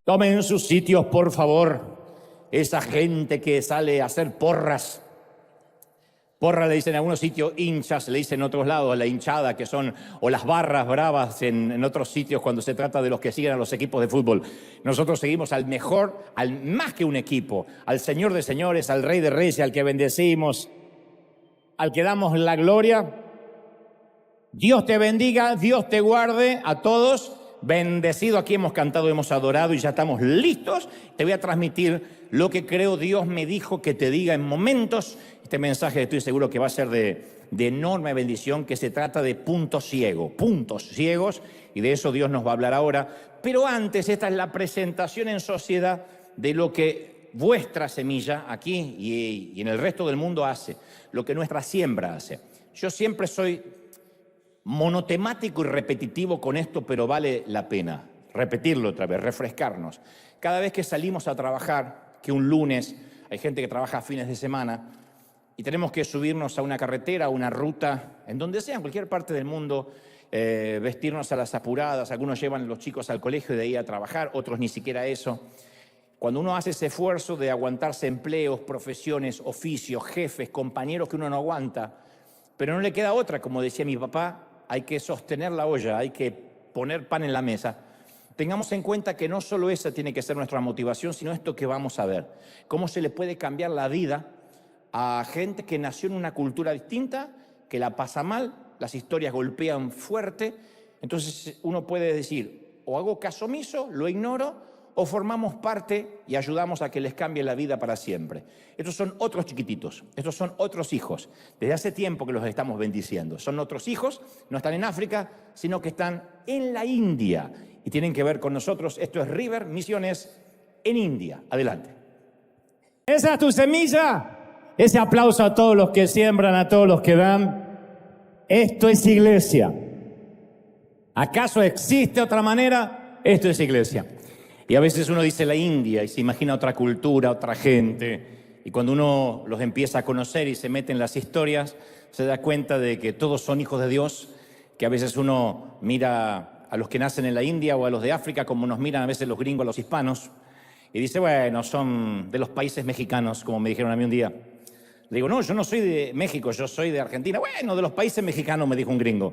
Tomen sus sitios, por favor. Esa gente que sale a hacer porras. Porra le dicen en algunos sitios, hinchas, le dicen en otros lados, la hinchada, que son, o las barras bravas en otros sitios cuando se trata de los que siguen a los equipos de fútbol. Nosotros seguimos al mejor, al más que un equipo, al Señor de señores, al Rey de reyes, al que bendecimos, al que damos la gloria. Dios te bendiga, Dios te guarde a todos. Bendecido, aquí hemos cantado, hemos adorado y ya estamos listos. Te voy a transmitir lo que creo Dios me dijo que te diga en momentos. Este mensaje estoy seguro que va a ser de enorme bendición, que se trata de puntos ciegos, y de eso Dios nos va a hablar ahora. Pero antes, esta es la presentación en sociedad de lo que vuestra semilla aquí y en el resto del mundo hace, lo que nuestra siembra hace. Yo siempre soy monotemático y repetitivo con esto, pero vale la pena repetirlo otra vez, refrescarnos. Cada vez que salimos a trabajar, que un lunes, hay gente que trabaja a fines de semana, y tenemos que subirnos a una carretera, a una ruta, en donde sea, en cualquier parte del mundo, vestirnos a las apuradas. Algunos llevan los chicos al colegio y de ahí a trabajar, otros ni siquiera eso. Cuando uno hace ese esfuerzo de aguantarse empleos, profesiones, oficios, jefes, compañeros que uno no aguanta, pero no le queda otra, como decía mi papá, hay que sostener la olla, hay que poner pan en la mesa. Tengamos en cuenta que no solo esa tiene que ser nuestra motivación, sino esto que vamos a ver. Cómo se le puede cambiar la vida a gente que nació en una cultura distinta, que la pasa mal, las historias golpean fuerte. Entonces uno puede decir, o hago caso omiso, lo ignoro, o formamos parte y ayudamos a que les cambie la vida para siempre. Estos son otros chiquititos, estos son otros hijos. Desde hace tiempo que los estamos bendiciendo. Son otros hijos, no están en África, sino que están en la India y tienen que ver con nosotros. Esto es River Misiones en India. Adelante. Esa es tu semilla. Ese aplauso a todos los que siembran, a todos los que dan. Esto es iglesia. ¿Acaso existe otra manera? Esto es iglesia. Y a veces uno dice la India y se imagina otra cultura, otra gente. Y cuando uno los empieza a conocer y se mete en las historias, se da cuenta de que todos son hijos de Dios, que a veces uno mira a los que nacen en la India o a los de África como nos miran a veces los gringos a los hispanos. Y dice, bueno, son de los países mexicanos, como me dijeron a mí un día. Le digo, no, yo no soy de México, yo soy de Argentina. Bueno, de los países mexicanos, me dijo un gringo.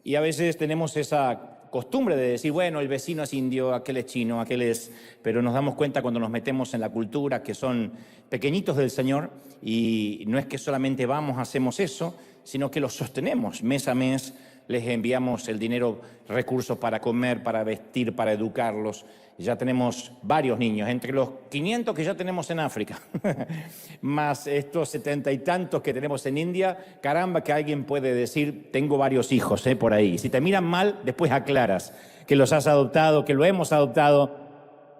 Y a veces tenemos esa costumbre de decir, bueno, el vecino es indio, aquel es chino, aquel es... Pero nos damos cuenta cuando nos metemos en la cultura que son pequeñitos del Señor y no es que solamente vamos, hacemos eso, sino que los sostenemos mes a mes, les enviamos el dinero, recursos para comer, para vestir, para educarlos. Ya tenemos varios niños, entre los 500 que ya tenemos en África, más estos 70 y tantos que tenemos en India. Caramba, que alguien puede decir, tengo varios hijos por ahí. Si te miran mal, después aclaras que los has adoptado, que lo hemos adoptado.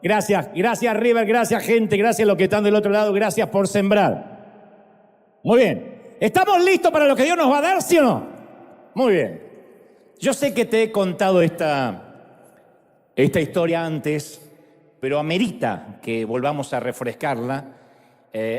Gracias River, gracias gente, gracias a los que están del otro lado, gracias por sembrar. Muy bien, ¿estamos listos para lo que Dios nos va a dar, sí o no? Muy bien. Yo sé que te he contado esta historia antes, pero amerita que volvamos a refrescarla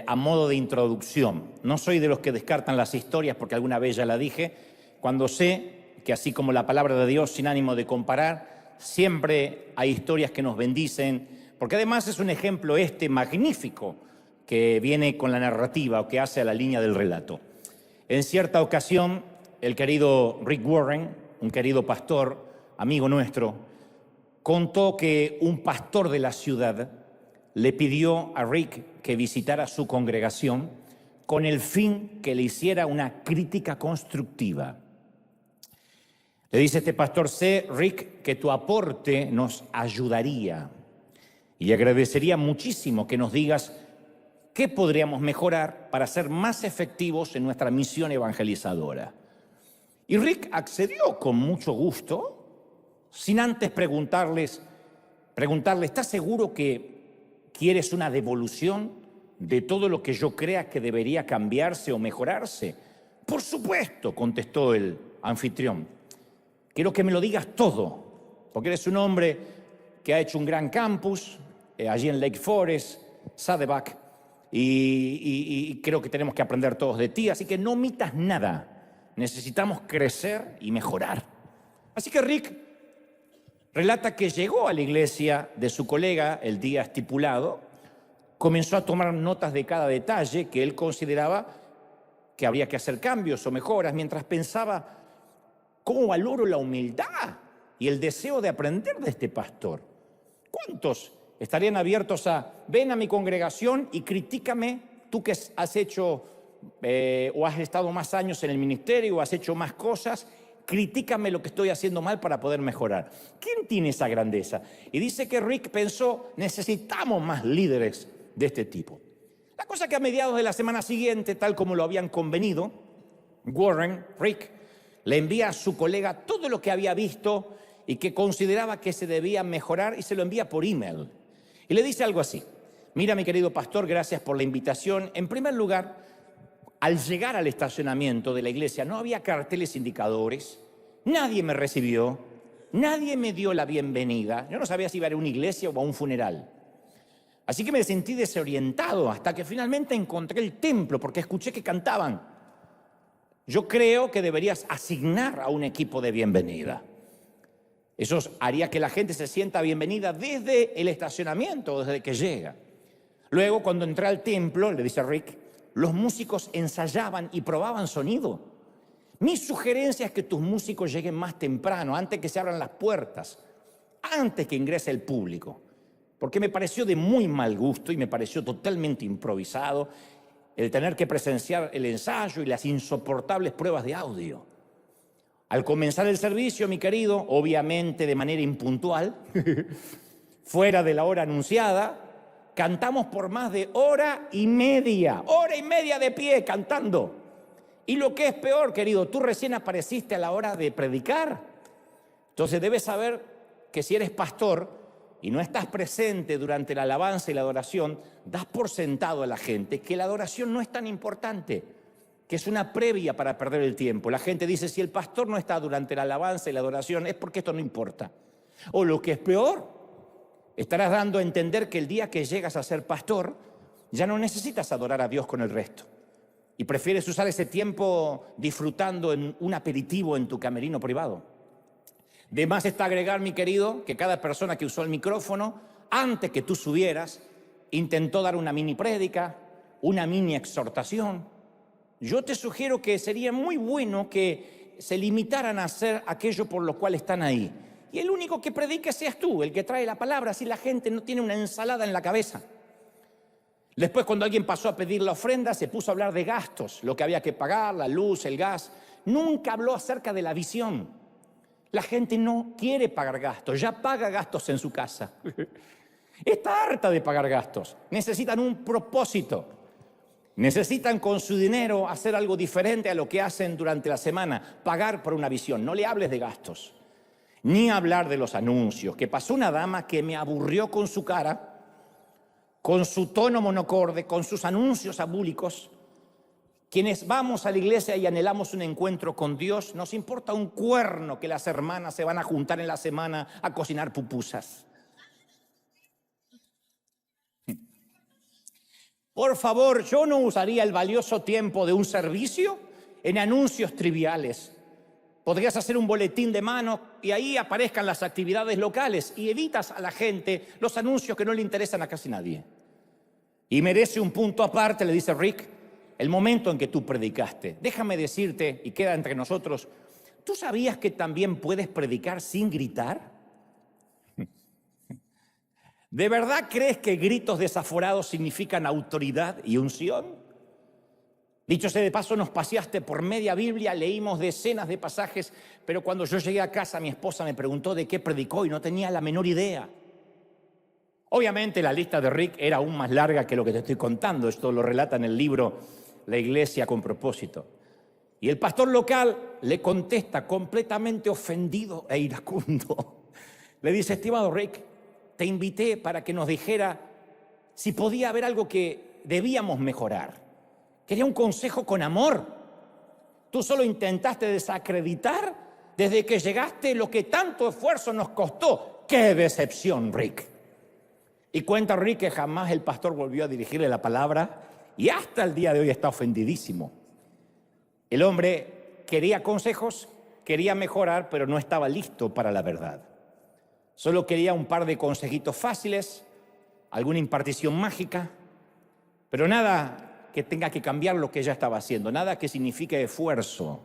a modo de introducción. No soy de los que descartan las historias porque alguna vez ya la dije, cuando sé que así como la palabra de Dios, sin ánimo de comparar, siempre hay historias que nos bendicen, porque además es un ejemplo magnífico que viene con la narrativa o que hace a la línea del relato. En cierta ocasión, el querido Rick Warren, un querido pastor, amigo nuestro, contó que un pastor de la ciudad le pidió a Rick que visitara su congregación con el fin que le hiciera una crítica constructiva. Le dice este pastor, sé, Rick, que tu aporte nos ayudaría y agradecería muchísimo que nos digas qué podríamos mejorar para ser más efectivos en nuestra misión evangelizadora. Y Rick accedió con mucho gusto, sin antes preguntarle, ¿estás seguro que quieres una devolución de todo lo que yo crea que debería cambiarse o mejorarse? Por supuesto, contestó el anfitrión. Quiero que me lo digas todo, porque eres un hombre que ha hecho un gran campus allí en Lake Forest, Saddleback, y creo que tenemos que aprender todos de ti, así que no omitas nada. Necesitamos crecer y mejorar. Así que Rick relata que llegó a la iglesia de su colega el día estipulado, comenzó a tomar notas de cada detalle que él consideraba que habría que hacer cambios o mejoras, mientras pensaba, ¿cómo valoro la humildad y el deseo de aprender de este pastor? ¿Cuántos estarían abiertos a, ven a mi congregación y critícame, tú que has hecho o has estado más años en el ministerio o has hecho más cosas, critícame lo que estoy haciendo mal para poder mejorar? ¿Quién tiene esa grandeza? Y dice que Rick pensó, necesitamos más líderes de este tipo. La cosa que a mediados de la semana siguiente, tal como lo habían convenido, Rick le envía a su colega todo lo que había visto y que consideraba que se debía mejorar, y se lo envía por email. Y le dice algo así: mira, mi querido pastor, gracias por la invitación. En primer lugar, al llegar al estacionamiento de la iglesia no había carteles indicadores, nadie me recibió, nadie me dio la bienvenida. Yo no sabía si iba a una iglesia o a un funeral. Así que me sentí desorientado hasta que finalmente encontré el templo, porque escuché que cantaban. Yo creo que deberías asignar a un equipo de bienvenida. Eso haría que la gente se sienta bienvenida desde el estacionamiento, desde que llega. Luego, cuando entré al templo, le dice Rick, los músicos ensayaban y probaban sonido. Mi sugerencia es que tus músicos lleguen más temprano, antes que se abran las puertas, antes que ingrese el público. Porque me pareció de muy mal gusto y me pareció totalmente improvisado el tener que presenciar el ensayo y las insoportables pruebas de audio. Al comenzar el servicio, mi querido, obviamente de manera impuntual, fuera de la hora anunciada, cantamos por más de hora y media de pie cantando. Y lo que es peor, querido, tú recién apareciste a la hora de predicar. Entonces debes saber que si eres pastor y no estás presente durante la alabanza y la adoración, das por sentado a la gente que la adoración no es tan importante, que es una previa para perder el tiempo. La gente dice, si el pastor no está durante la alabanza y la adoración, es porque esto no importa. O lo que es peor, estarás dando a entender que el día que llegas a ser pastor, ya no necesitas adorar a Dios con el resto. Y prefieres usar ese tiempo disfrutando en un aperitivo en tu camerino privado. De más está agregar, mi querido, que cada persona que usó el micrófono, antes que tú subieras, intentó dar una mini prédica, una mini exhortación. Yo te sugiero que sería muy bueno que se limitaran a hacer aquello por lo cual están ahí. Y el único que predique seas tú, el que trae la palabra, así la gente no tiene una ensalada en la cabeza. Después, cuando alguien pasó a pedir la ofrenda, se puso a hablar de gastos, lo que había que pagar, la luz, el gas. Nunca habló acerca de la visión. La gente no quiere pagar gastos, ya paga gastos en su casa. Está harta de pagar gastos. Necesitan un propósito. Necesitan con su dinero hacer algo diferente a lo que hacen durante la semana, pagar por una visión. No le hables de gastos, ni hablar de los anuncios. Que pasó una dama que me aburrió con su cara, con su tono monocorde, con sus anuncios abúlicos. Quienes vamos a la iglesia y anhelamos un encuentro con Dios, nos importa un cuerno que las hermanas se van a juntar en la semana a cocinar pupusas. Por favor, yo no usaría el valioso tiempo de un servicio en anuncios triviales. Podrías hacer un boletín de mano y ahí aparezcan las actividades locales y evitas a la gente los anuncios que no le interesan a casi nadie. Y merece un punto aparte, le dice Rick, el momento en que tú predicaste. Déjame decirte, y queda entre nosotros, ¿tú sabías que también puedes predicar sin gritar? ¿De verdad crees que gritos desaforados significan autoridad y unción? Dicho sea de paso, nos paseaste por media Biblia, leímos decenas de pasajes, pero cuando yo llegué a casa, mi esposa me preguntó de qué predicó y no tenía la menor idea. Obviamente la lista de Rick era aún más larga que lo que te estoy contando. Esto lo relata en el libro La Iglesia con Propósito. Y el pastor local le contesta completamente ofendido e iracundo. Le dice, estimado Rick, te invité para que nos dijera si podía haber algo que debíamos mejorar. Quería un consejo con amor. Tú solo intentaste desacreditar desde que llegaste lo que tanto esfuerzo nos costó. ¡Qué decepción, Rick! Y cuenta Rick que jamás el pastor volvió a dirigirle la palabra y hasta el día de hoy está ofendidísimo. El hombre quería consejos, quería mejorar, pero no estaba listo para la verdad. Solo quería un par de consejitos fáciles, alguna impartición mágica, pero nada que tenga que cambiar lo que ya estaba haciendo, nada que signifique esfuerzo.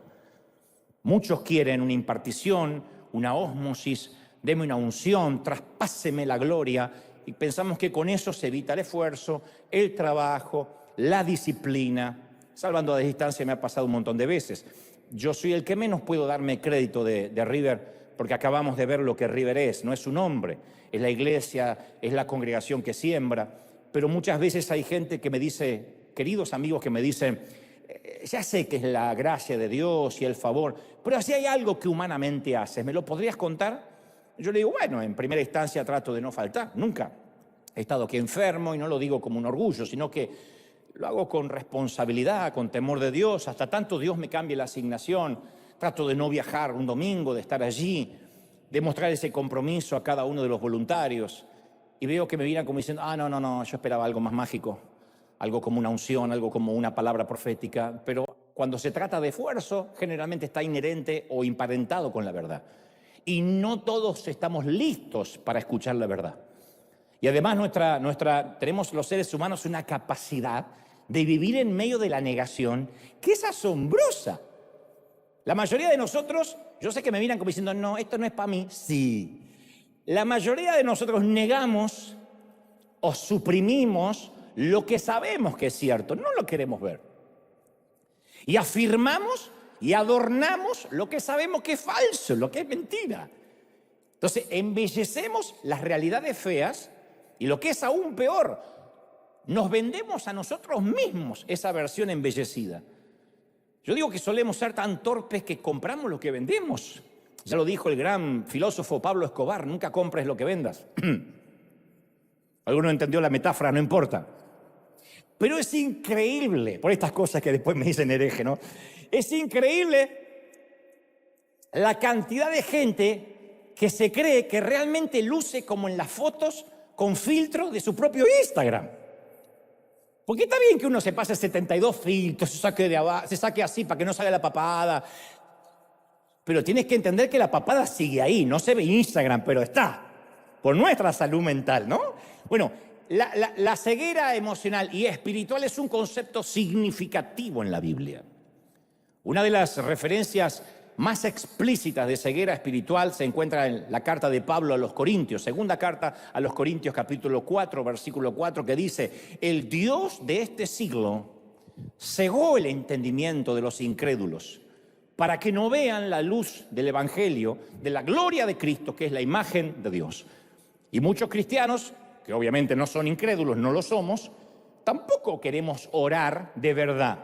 Muchos quieren una impartición, una ósmosis, deme una unción, traspáseme la gloria, y pensamos que con eso se evita el esfuerzo, el trabajo, la disciplina. Salvando a distancia me ha pasado un montón de veces. Yo soy el que menos puedo darme crédito de River, porque acabamos de ver lo que River es. No es un hombre, es la iglesia, es la congregación que siembra. Pero muchas veces hay gente que me dice, queridos amigos que me dicen, ya sé que es la gracia de Dios y el favor, pero si hay algo que humanamente haces, ¿me lo podrías contar? Yo le digo, bueno, en primera instancia trato de no faltar, nunca. He estado aquí enfermo y no lo digo como un orgullo, sino que lo hago con responsabilidad, con temor de Dios, hasta tanto Dios me cambie la asignación. Trato de no viajar un domingo, de estar allí, de mostrar ese compromiso a cada uno de los voluntarios. Y veo que me miran como diciendo, no, yo esperaba algo más mágico, algo como una unción, algo como una palabra profética. Pero cuando se trata de esfuerzo, generalmente está inherente o emparentado con la verdad. Y no todos estamos listos para escuchar la verdad. Y además tenemos los seres humanos una capacidad de vivir en medio de la negación que es asombrosa. La mayoría de nosotros, yo sé que me miran como diciendo, no, esto no es para mí. Sí. La mayoría de nosotros negamos o suprimimos lo que sabemos que es cierto, no lo queremos ver. Y afirmamos y adornamos lo que sabemos que es falso, lo que es mentira. Entonces, embellecemos las realidades feas y lo que es aún peor, nos vendemos a nosotros mismos esa versión embellecida. Yo digo que solemos ser tan torpes que compramos lo que vendemos. Ya lo dijo el gran filósofo Pablo Escobar, nunca compres lo que vendas. Alguno entendió la metáfora, no importa. Pero es increíble, por estas cosas que después me dicen hereje, ¿no? Es increíble la cantidad de gente que se cree que realmente luce como en las fotos con filtro de su propio Instagram. Porque está bien que uno se pase 72 filtros, se saque así para que no salga la papada. Pero tienes que entender que la papada sigue ahí, no se ve Instagram, pero está. Por nuestra salud mental, ¿no? Bueno, la ceguera emocional y espiritual es un concepto significativo en la Biblia. Una de las referencias más explícitas de ceguera espiritual se encuentra en la carta de Pablo a los Corintios, segunda carta a los Corintios, capítulo 4, versículo 4, que dice, el Dios de este siglo cegó el entendimiento de los incrédulos para que no vean la luz del Evangelio, de la gloria de Cristo, que es la imagen de Dios. Y muchos cristianos, que obviamente no son incrédulos, no lo somos, tampoco queremos orar de verdad.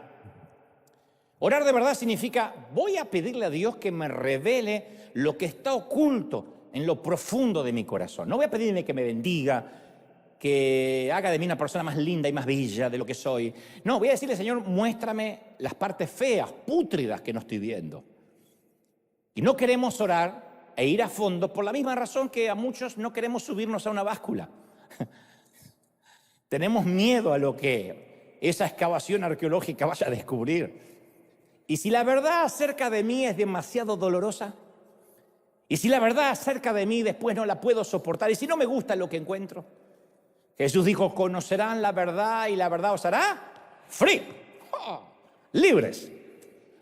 Orar de verdad significa, voy a pedirle a Dios que me revele lo que está oculto en lo profundo de mi corazón. No voy a pedirle que me bendiga, que haga de mí una persona más linda y más bella de lo que soy. No, voy a decirle, Señor, muéstrame las partes feas, pútridas que no estoy viendo. Y no queremos orar e ir a fondo por la misma razón que a muchos no queremos subirnos a una báscula. Tenemos miedo a lo que esa excavación arqueológica vaya a descubrir. Y si la verdad acerca de mí es demasiado dolorosa, y si la verdad acerca de mí después no la puedo soportar, y si no me gusta lo que encuentro, Jesús dijo, conocerán la verdad y la verdad os hará free, libres.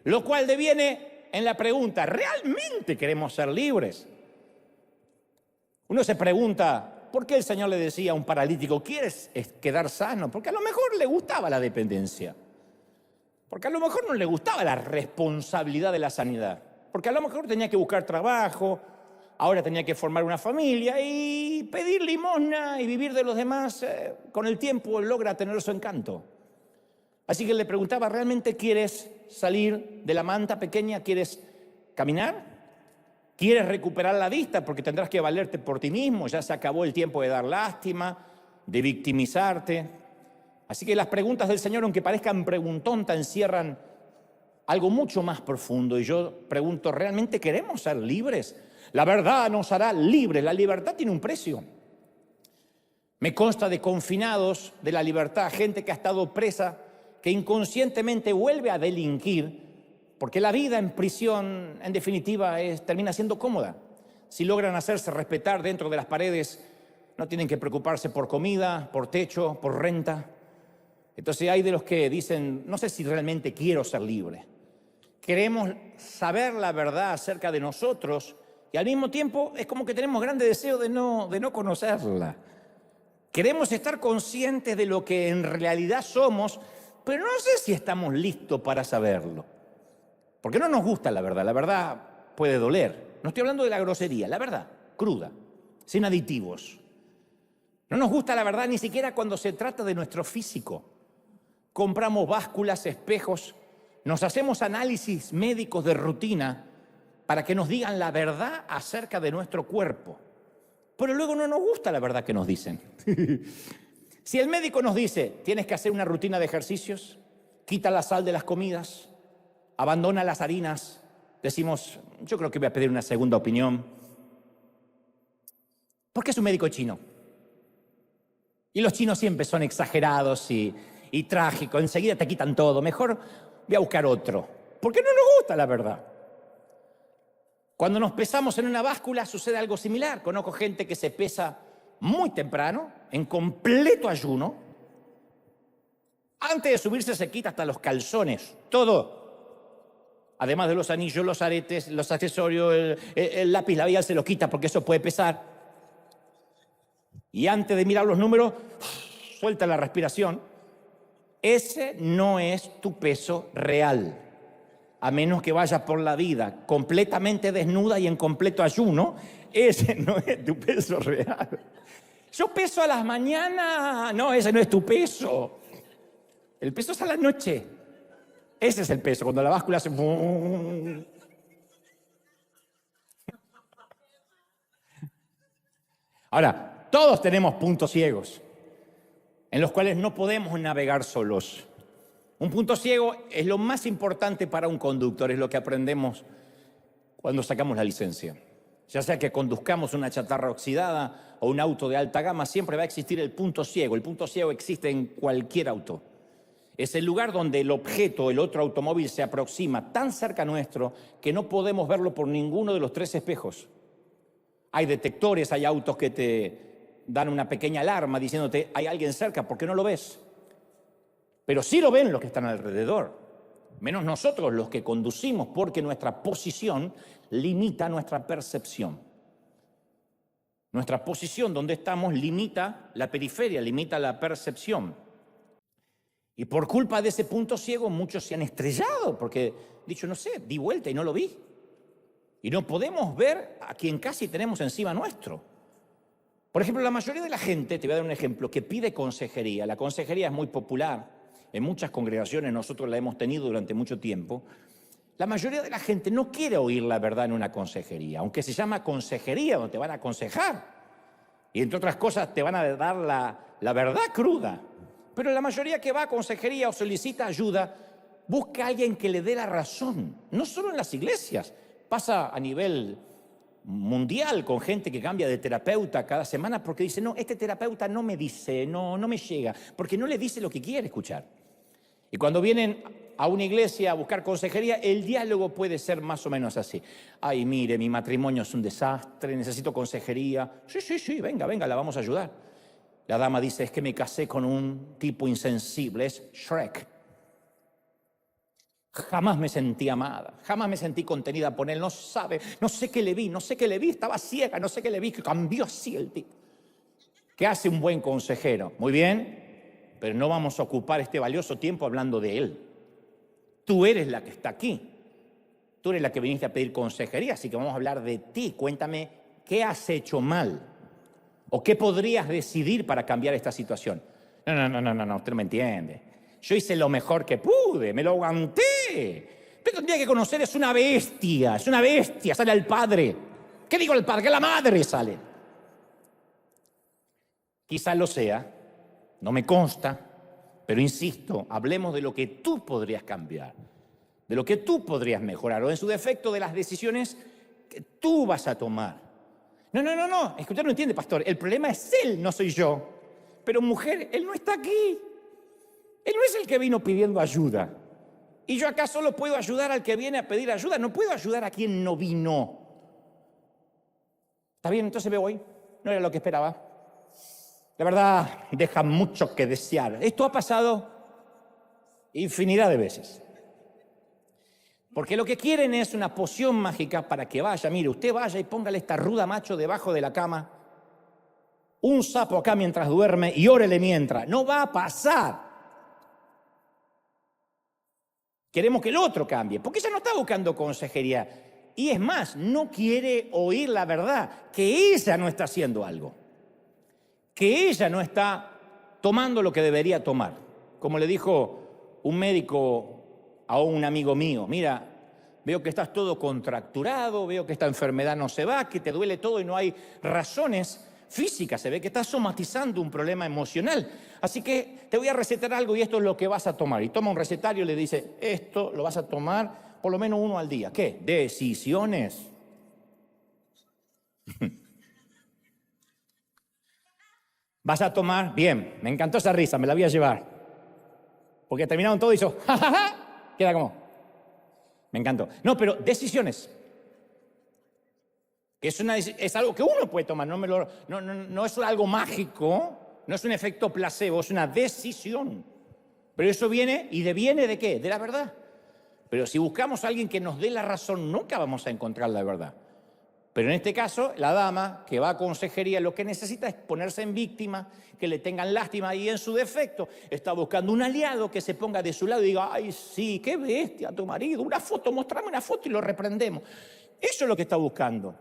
Lo cual deviene en la pregunta, ¿realmente queremos ser libres? Uno se pregunta, ¿por qué el Señor le decía a un paralítico, ¿quieres quedar sano? Porque a lo mejor le gustaba la dependencia. Porque a lo mejor no le gustaba la responsabilidad de la sanidad. Porque a lo mejor tenía que buscar trabajo, ahora tenía que formar una familia y pedir limosna y vivir de los demás, con el tiempo logra tener su encanto. Así que le preguntaba, ¿realmente quieres salir de la manta pequeña? ¿Quieres caminar? ¿Quieres recuperar la vista? Porque tendrás que valerte por ti mismo, ya se acabó el tiempo de dar lástima, de victimizarte. Así que las preguntas del Señor, aunque parezcan preguntontas, encierran algo mucho más profundo. Y yo pregunto, ¿realmente queremos ser libres? La verdad nos hará libres. La libertad tiene un precio. Me consta de confinados de la libertad, gente que ha estado presa, que inconscientemente vuelve a delinquir, porque la vida en prisión, en definitiva, termina siendo cómoda. Si logran hacerse respetar dentro de las paredes, no tienen que preocuparse por comida, por techo, por renta. Entonces hay de los que dicen, no sé si realmente quiero ser libre. Queremos saber la verdad acerca de nosotros y al mismo tiempo es como que tenemos grande deseo de no conocerla. Queremos estar conscientes de lo que en realidad somos, pero no sé si estamos listos para saberlo. Porque no nos gusta la verdad puede doler. No estoy hablando de la grosería, la verdad, cruda, sin aditivos. No nos gusta la verdad ni siquiera cuando se trata de nuestro físico. Compramos básculas, espejos, nos hacemos análisis médicos de rutina para que nos digan la verdad acerca de nuestro cuerpo. Pero luego no nos gusta la verdad que nos dicen. Si el médico nos dice, tienes que hacer una rutina de ejercicios, quita la sal de las comidas, abandona las harinas, decimos, yo creo que voy a pedir una segunda opinión. ¿Por qué es un médico chino? Y los chinos siempre son exagerados y trágicos, enseguida te quitan todo, mejor voy a buscar otro. Porque no nos gusta la verdad. Cuando nos pesamos en una báscula sucede algo similar. Conozco gente que se pesa muy temprano, en completo ayuno. Antes de subirse se quita hasta los calzones, todo. Además de los anillos, los aretes, los accesorios, el lápiz labial se lo quita porque eso puede pesar. Y antes de mirar los números, suelta la respiración. Ese no es tu peso real. A menos que vayas por la vida completamente desnuda y en completo ayuno, ese no es tu peso real. Yo peso a las mañanas, no, ese no es tu peso. El peso es a la noche. Ese es el peso, cuando la báscula hace... Ahora, todos tenemos puntos ciegos en los cuales no podemos navegar solos. Un punto ciego es lo más importante para un conductor, es lo que aprendemos cuando sacamos la licencia. Ya sea que conduzcamos una chatarra oxidada o un auto de alta gama, siempre va a existir el punto ciego. El punto ciego existe en cualquier auto. Es el lugar donde el objeto, el otro automóvil, se aproxima tan cerca nuestro que no podemos verlo por ninguno de los tres espejos. Hay detectores, hay autos que te dan una pequeña alarma diciéndote hay alguien cerca, ¿por qué no lo ves? Pero sí lo ven los que están alrededor, menos nosotros los que conducimos, porque nuestra posición limita nuestra percepción. Nuestra posición donde estamos limita la periferia, limita la percepción. Y por culpa de ese punto ciego muchos se han estrellado, porque, dicho, no sé, di vuelta y no lo vi. Y no podemos ver a quien casi tenemos encima nuestro. Por ejemplo, la mayoría de la gente, te voy a dar un ejemplo, que pide consejería. La consejería es muy popular. En muchas congregaciones nosotros la hemos tenido durante mucho tiempo. La mayoría de la gente no quiere oír la verdad en una consejería, aunque se llama consejería, donde te van a aconsejar. Y entre otras cosas te van a dar la verdad cruda. Pero la mayoría que va a consejería o solicita ayuda, busca a alguien que le dé la razón. No solo en las iglesias, pasa a nivel mundial con gente que cambia de terapeuta cada semana porque dice, no, este terapeuta no me dice, no me llega, porque no le dice lo que quiere escuchar. Y cuando vienen a una iglesia a buscar consejería, el diálogo puede ser más o menos así. Ay, mire, mi matrimonio es un desastre, necesito consejería. Sí, venga, la vamos a ayudar. La dama dice, es que me casé con un tipo insensible, es Shrek. Jamás me sentí amada, jamás me sentí contenida por él, no sé qué le vi, estaba ciega, no sé qué le vi, que cambió así el tipo. ¿Qué hace un buen consejero? Muy bien, pero no vamos a ocupar este valioso tiempo hablando de él. Tú eres la que está aquí, tú eres la que viniste a pedir consejería, así que vamos a hablar de ti. Cuéntame, ¿qué has hecho mal? ¿O qué podrías decidir para cambiar esta situación? No, usted no me entiende. Yo hice lo mejor que pude, me lo aguanté. Pero tendría que conocer, es una bestia, sale al padre. ¿Qué digo al padre? Que la madre sale. Quizás lo sea, no me consta, pero insisto, hablemos de lo que tú podrías cambiar, de lo que tú podrías mejorar, o en su defecto de las decisiones que tú vas a tomar. No, es que usted no entiende, pastor, el problema es él, no soy yo. Pero mujer, él no está aquí. Él no es el que vino pidiendo ayuda. ¿Y yo acá solo puedo ayudar al que viene a pedir ayuda? No puedo ayudar a quien no vino. Está bien, entonces me voy. No era lo que esperaba. La verdad, deja mucho que desear. Esto ha pasado infinidad de veces. Porque lo que quieren es una poción mágica para que vaya. Mire, usted vaya y póngale esta ruda macho debajo de la cama, un sapo acá mientras duerme y órele mientras. No va a pasar. Queremos que el otro cambie, porque ella no está buscando consejería. Y es más, no quiere oír la verdad, que ella no está haciendo algo, que ella no está tomando lo que debería tomar. Como le dijo un médico a un amigo mío, mira, veo que estás todo contracturado, veo que esta enfermedad no se va, que te duele todo y no hay razones físicas, se ve que estás somatizando un problema emocional. Así que te voy a recetar algo y esto es lo que vas a tomar. Y toma un recetario y le dice, esto lo vas a tomar por lo menos uno al día. ¿Qué? Decisiones. Vas a tomar, bien, me encantó esa risa, me la voy a llevar. Porque terminaron todo y hizo, ja, ja, ja. Queda como, me encantó. No, pero decisiones. Que es algo que uno puede tomar, no es algo mágico, no es un efecto placebo, es una decisión. Pero eso viene y deviene ¿de qué? De la verdad. Pero si buscamos a alguien que nos dé la razón, nunca vamos a encontrar la verdad. Pero en este caso, la dama que va a consejería lo que necesita es ponerse en víctima, que le tengan lástima y en su defecto está buscando un aliado que se ponga de su lado y diga, ay sí, qué bestia tu marido, una foto, mostrame una foto y lo reprendemos. Eso es lo que está buscando.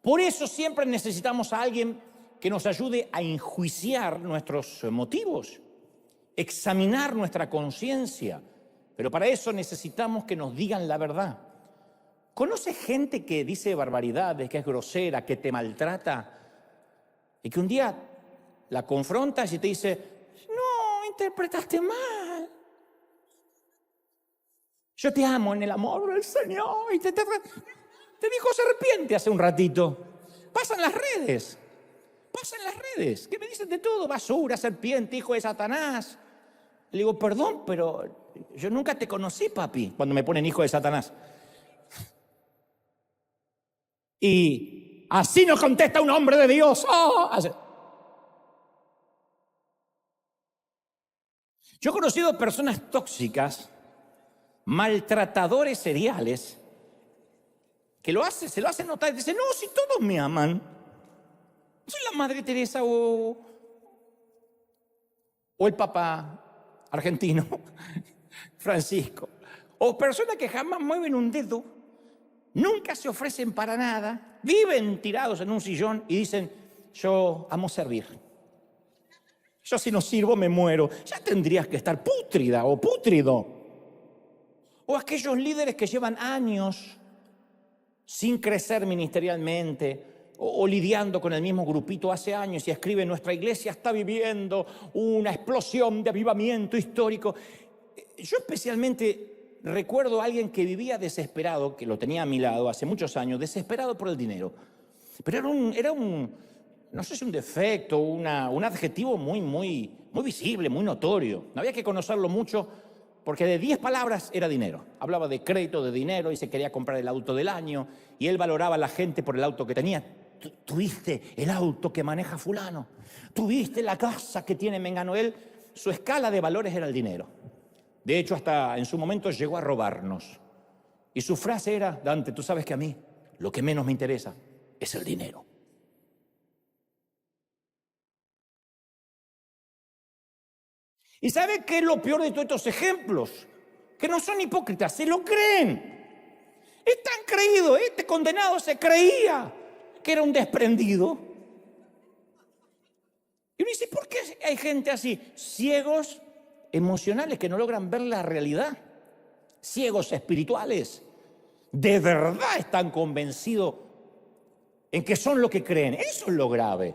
Por eso siempre necesitamos a alguien que nos ayude a enjuiciar nuestros motivos, examinar nuestra conciencia. Pero para eso necesitamos que nos digan la verdad. ¿Conoce gente que dice barbaridades, que es grosera, que te maltrata? Y que un día la confrontas y te dice, no, interpretaste mal. Yo te amo en el amor del Señor. Y te dijo serpiente hace un ratito. Pasan las redes. ¿Qué me dicen de todo? Basura, serpiente, hijo de Satanás. Le digo, perdón, pero yo nunca te conocí, papi, cuando me ponen hijo de Satanás. Y así nos contesta un hombre de Dios. Oh, yo he conocido personas tóxicas, maltratadores seriales, que se lo hacen notar y dicen, no, si todos me aman. Soy la Madre Teresa o el Papa argentino, Francisco. O personas que jamás mueven un dedo, nunca se ofrecen para nada, viven tirados en un sillón y dicen, yo amo servir. Yo si no sirvo me muero. Ya tendrías que estar pútrida o pútrido. O aquellos líderes que llevan años sin crecer ministerialmente o lidiando con el mismo grupito hace años y escriben, nuestra iglesia está viviendo una explosión de avivamiento histórico. Yo especialmente recuerdo a alguien que vivía desesperado, que lo tenía a mi lado hace muchos años, desesperado por el dinero. Pero era un no sé si un defecto, un adjetivo muy visible, muy notorio. No había que conocerlo mucho porque de 10 palabras era dinero. Hablaba de crédito, de dinero y se quería comprar el auto del año y él valoraba a la gente por el auto que tenía. Tuviste el auto que maneja fulano, tuviste la casa que tiene mengano. Él, su escala de valores era el dinero. De hecho, hasta en su momento llegó a robarnos. Y su frase era, Dante, tú sabes que a mí lo que menos me interesa es el dinero. ¿Y sabe qué es lo peor de todos estos ejemplos? Que no son hipócritas, se lo creen. Están creídos, este condenado se creía que era un desprendido. Y uno dice, ¿por qué hay gente así? Ciegos emocionales que no logran ver la realidad. Ciegos espirituales. De verdad están convencidos en que son lo que creen. Eso es lo grave.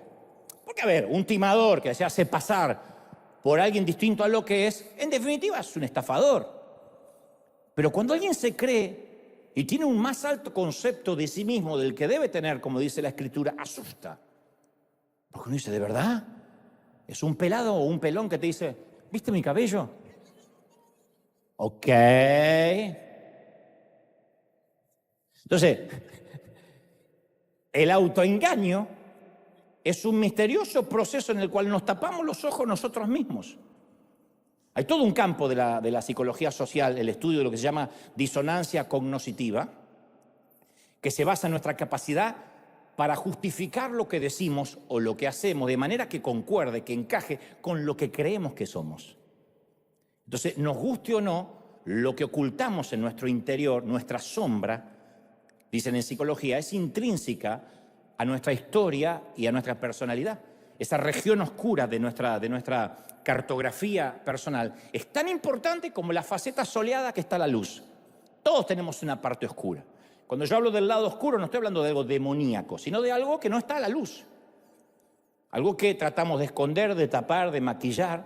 Porque, a ver, un timador que se hace pasar por alguien distinto a lo que es, en definitiva es un estafador. Pero cuando alguien se cree y tiene un más alto concepto de sí mismo del que debe tener, como dice la Escritura, asusta. Porque uno dice, ¿de verdad? ¿Es un pelado o un pelón que te dice, ¿viste mi cabello? Ok. Entonces, El autoengaño es un misterioso proceso en el cual nos tapamos los ojos nosotros mismos. Hay todo un campo de la psicología social, el estudio de lo que se llama disonancia cognoscitiva, que se basa en nuestra capacidad para justificar lo que decimos o lo que hacemos de manera que concuerde, que encaje con lo que creemos que somos. Entonces, nos guste o no, lo que ocultamos en nuestro interior, nuestra sombra, dicen en psicología, es intrínseca a nuestra historia y a nuestra personalidad. Esa región oscura de nuestra cartografía personal es tan importante como la faceta soleada que está a la luz. Todos tenemos una parte oscura. Cuando yo hablo del lado oscuro no estoy hablando de algo demoníaco, sino de algo que no está a la luz. Algo que tratamos de esconder, de tapar, de maquillar.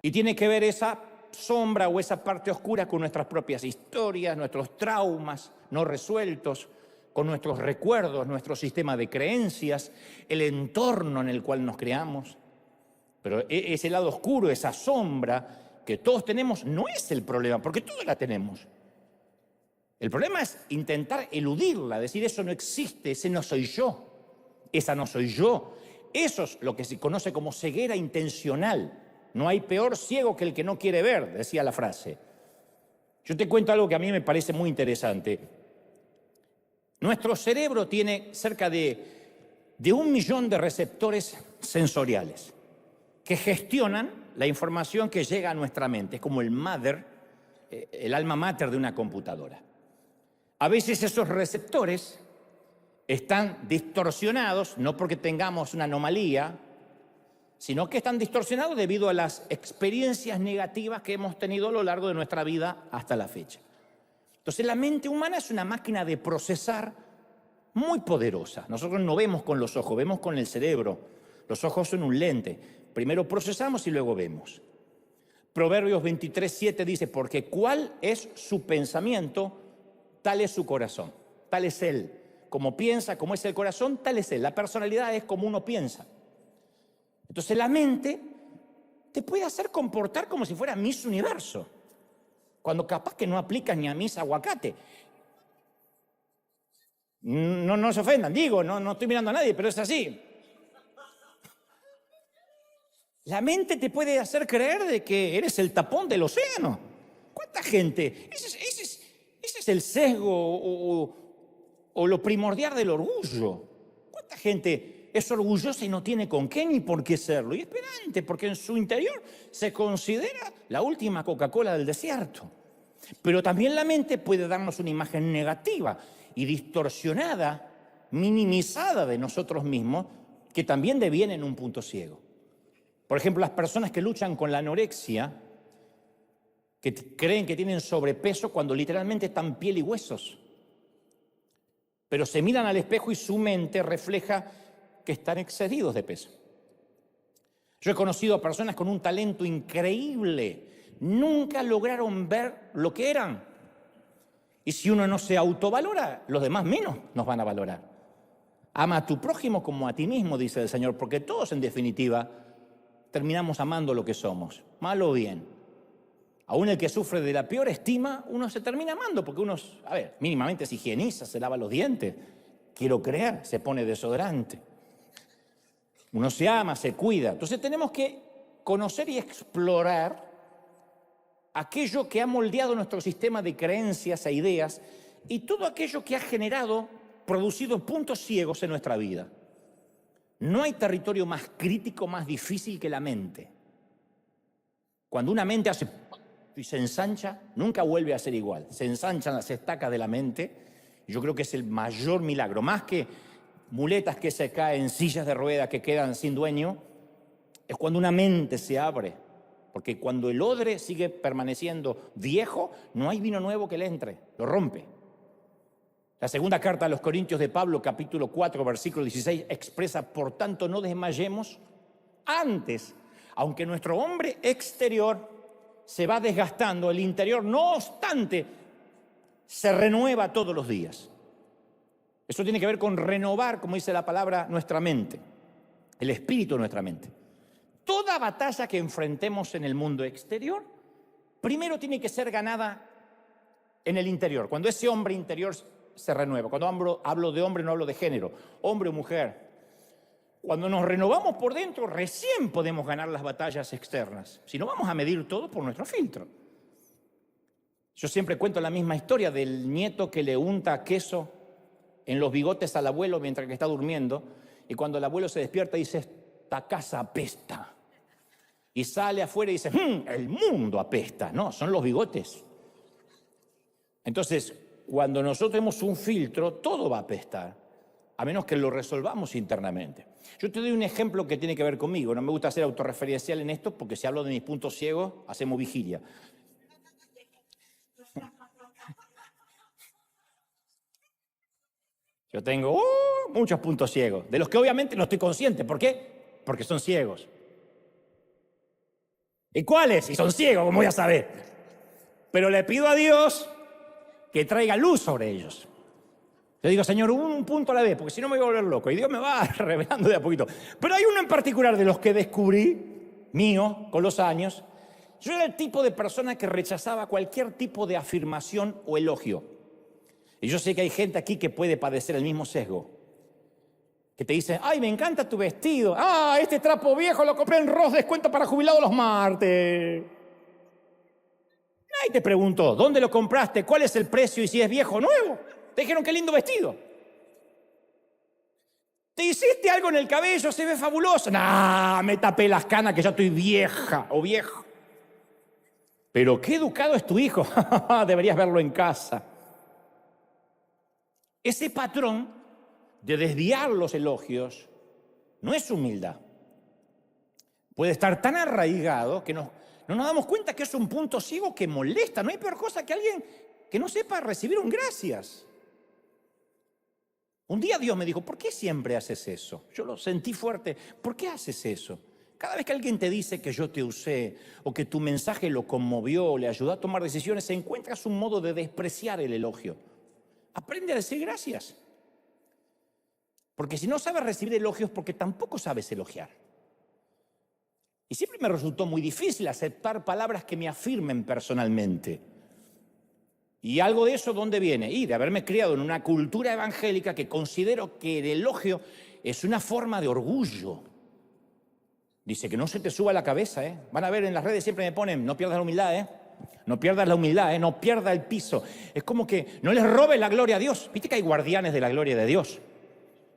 Y tiene que ver esa sombra o esa parte oscura con nuestras propias historias, nuestros traumas no resueltos, con nuestros recuerdos, nuestro sistema de creencias, el entorno en el cual nos creamos. Pero ese lado oscuro, esa sombra que todos tenemos, no es el problema, porque todos la tenemos. El problema es intentar eludirla, decir eso no existe, ese no soy yo, esa no soy yo. Eso es lo que se conoce como ceguera intencional. No hay peor ciego que el que no quiere ver, decía la frase. Yo te cuento algo que a mí me parece muy interesante. Nuestro cerebro tiene cerca de 1 millón de receptores sensoriales que gestionan la información que llega a nuestra mente. Es como el alma mater de una computadora. A veces esos receptores están distorsionados, no porque tengamos una anomalía, sino que están distorsionados debido a las experiencias negativas que hemos tenido a lo largo de nuestra vida hasta la fecha. Entonces la mente humana es una máquina de procesar muy poderosa. Nosotros no vemos con los ojos, vemos con el cerebro. Los ojos son un lente. Primero procesamos y luego vemos. Proverbios 23:7 dice, porque cuál es su pensamiento, tal es su corazón, tal es él. Como piensa, como es el corazón, tal es él. La personalidad es como uno piensa. Entonces la mente te puede hacer comportar como si fuera Miss Universo, cuando capaz que no aplicas ni a Miss Aguacate. No se ofendan, digo, no estoy mirando a nadie, pero es así. La mente te puede hacer creer de que eres el tapón del océano. ¿Cuánta gente? Ese es el sesgo o lo primordial del orgullo. ¿Cuánta gente es orgullosa y no tiene con qué ni por qué serlo? Y esperante, porque en su interior se considera la última Coca-Cola del desierto. Pero también la mente puede darnos una imagen negativa y distorsionada, minimizada de nosotros mismos, que también deviene en un punto ciego. Por ejemplo, las personas que luchan con la anorexia, que creen que tienen sobrepeso cuando literalmente están piel y huesos. Pero se miran al espejo y su mente refleja que están excedidos de peso. Yo he conocido a personas con un talento increíble, nunca lograron ver lo que eran. Y si uno no se autovalora, los demás menos nos van a valorar. Ama a tu prójimo como a ti mismo, dice el Señor, porque todos en definitiva terminamos amando lo que somos, mal o bien. Aún el que sufre de la peor estima, uno se termina amando, porque uno, mínimamente se higieniza, se lava los dientes, quiero creer, se pone desodorante. Uno se ama, se cuida. Entonces tenemos que conocer y explorar aquello que ha moldeado nuestro sistema de creencias e ideas y todo aquello que ha producido puntos ciegos en nuestra vida. No hay territorio más crítico, más difícil que la mente. Cuando una mente hace y se ensancha, nunca vuelve a ser igual. Se ensanchan las estacas de la mente y yo creo que es el mayor milagro. Más que muletas que se caen, sillas de ruedas que quedan sin dueño, es cuando una mente se abre. Porque cuando el odre sigue permaneciendo viejo, no hay vino nuevo que le entre, lo rompe. La segunda carta a los Corintios de Pablo, capítulo 4, versículo 16, expresa, por tanto, no desmayemos antes, aunque nuestro hombre exterior se va desgastando, el interior, no obstante, se renueva todos los días. Eso tiene que ver con renovar, como dice la palabra, nuestra mente, el espíritu de nuestra mente. Toda batalla que enfrentemos en el mundo exterior, primero tiene que ser ganada en el interior. Cuando ese hombre interior se renueva. Cuando hablo de hombre, no hablo de género, hombre o mujer. Cuando nos renovamos por dentro, recién podemos ganar las batallas externas. Si no, vamos a medir todo por nuestro filtro. Yo siempre cuento la misma historia del nieto que le unta queso en los bigotes al abuelo mientras que está durmiendo, y cuando el abuelo se despierta dice, esta casa apesta. Y sale afuera y dice, el mundo apesta. No, son los bigotes. Entonces, cuando nosotros tenemos un filtro, todo va a apestar, a menos que lo resolvamos internamente. Yo te doy un ejemplo que tiene que ver conmigo. No me gusta ser autorreferencial en esto, porque si hablo de mis puntos ciegos, hacemos vigilia. Yo tengo muchos puntos ciegos, de los que obviamente no estoy consciente. ¿Por qué? Porque son ciegos. ¿Y cuáles? Si son ciegos, ¿cómo voy a saber? Pero le pido a Dios que traiga luz sobre ellos. Yo digo, Señor, un punto a la vez, porque si no me voy a volver loco. Y Dios me va revelando de a poquito. Pero hay uno en particular de los que descubrí, mío, con los años. Yo era el tipo de persona que rechazaba cualquier tipo de afirmación o elogio. Y yo sé que hay gente aquí que puede padecer el mismo sesgo. Que te dice, ay, me encanta tu vestido. Ah, este trapo viejo lo compré en Ross, descuento para jubilados los martes. Nadie te preguntó, ¿dónde lo compraste? ¿Cuál es el precio y si es viejo o nuevo? Te dijeron, qué lindo vestido. ¿Te hiciste algo en el cabello? Se ve fabuloso. Nah, me tapé las canas que ya estoy vieja o viejo. Pero qué educado es tu hijo. Deberías verlo en casa. Ese patrón de desviar los elogios no es humildad. Puede estar tan arraigado que no nos damos cuenta que es un punto ciego que molesta. No hay peor cosa que alguien que no sepa recibir un gracias. Un día Dios me dijo, ¿por qué siempre haces eso? Yo lo sentí fuerte. ¿Por qué haces eso? Cada vez que alguien te dice que yo te usé o que tu mensaje lo conmovió, le ayudó a tomar decisiones, encuentras un modo de despreciar el elogio. Aprende a decir gracias. Porque si no sabes recibir elogios, porque tampoco sabes elogiar. Y siempre me resultó muy difícil aceptar palabras que me afirmen personalmente. ¿Y algo de eso dónde viene? Y de haberme criado en una cultura evangélica que considero que el elogio es una forma de orgullo. Dice que no se te suba la cabeza, ¿eh? Van a ver en las redes siempre me ponen, no pierdas la humildad, ¿eh? No pierdas la humildad, ¿eh? No pierdas el piso. Es como que no les robes la gloria a Dios. Viste que hay guardianes de la gloria de Dios.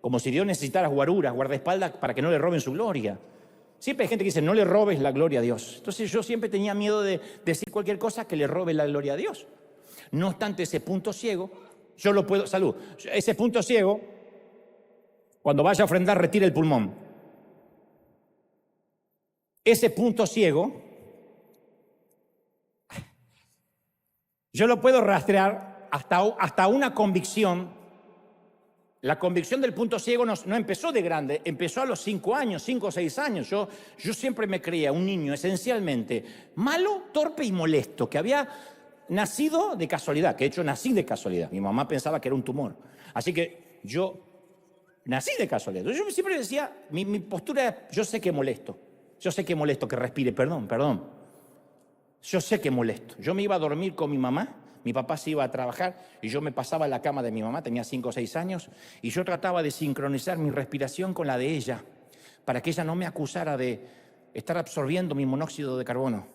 Como si Dios necesitara guaruras, guardaespaldas para que no le roben su gloria. Siempre hay gente que dice, no le robes la gloria a Dios. Entonces yo siempre tenía miedo de decir cualquier cosa que le robe la gloria a Dios. No obstante, ese punto ciego, yo lo puedo, salud, ese punto ciego, cuando vaya a ofrendar, retire el pulmón. Ese punto ciego, yo lo puedo rastrear hasta una convicción. La convicción del punto ciego no empezó de grande, empezó a los 5 años, 5 o 6 años. Yo siempre me creía un niño esencialmente malo, torpe y molesto, que había nacido de casualidad, que de hecho nací de casualidad. Mi mamá pensaba que era un tumor. Así que yo nací de casualidad. Yo siempre decía, mi postura era, yo sé que molesto, que respire, perdón. Yo sé que molesto. Yo me iba a dormir con mi mamá. Mi papá se iba a trabajar y yo me pasaba en la cama de mi mamá, tenía 5 o 6 años, y yo trataba de sincronizar mi respiración con la de ella, para que ella no me acusara de estar absorbiendo mi monóxido de carbono.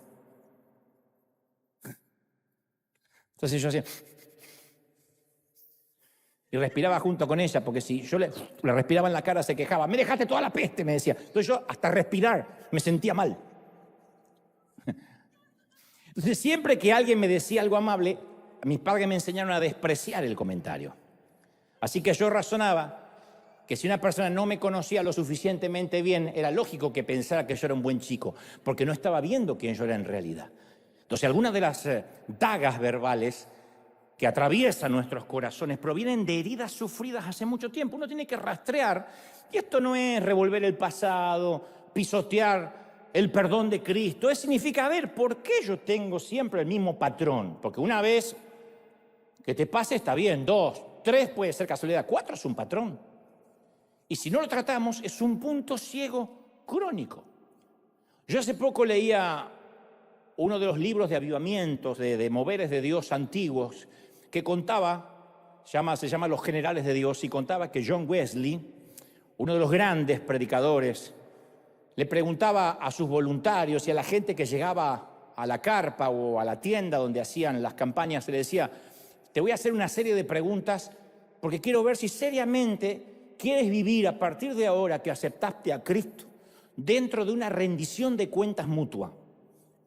Entonces yo hacía... y respiraba junto con ella, porque si yo le respiraba en la cara se quejaba. Me dejaste toda la peste, me decía. Entonces yo hasta respirar me sentía mal. Entonces siempre que alguien me decía algo amable, mis padres me enseñaron a despreciar el comentario. Así que yo razonaba que si una persona no me conocía lo suficientemente bien, era lógico que pensara que yo era un buen chico, porque no estaba viendo quién yo era en realidad. Entonces algunas de las dagas verbales que atraviesan nuestros corazones provienen de heridas sufridas hace mucho tiempo. Uno tiene que rastrear, y esto no es revolver el pasado, pisotear el perdón de Cristo. Significa, a ver, ¿por qué yo tengo siempre el mismo patrón? Porque una vez que te pase está bien, 2, 3 puede ser casualidad, 4 es un patrón. Y si no lo tratamos, es un punto ciego crónico. Yo hace poco leía uno de los libros de avivamientos, de moveres de Dios antiguos, que contaba se llama Los Generales de Dios, y contaba que John Wesley, uno de los grandes predicadores, le preguntaba a sus voluntarios y a la gente que llegaba a la carpa o a la tienda donde hacían las campañas, le decía: te voy a hacer una serie de preguntas porque quiero ver si seriamente quieres vivir a partir de ahora que aceptaste a Cristo dentro de una rendición de cuentas mutua,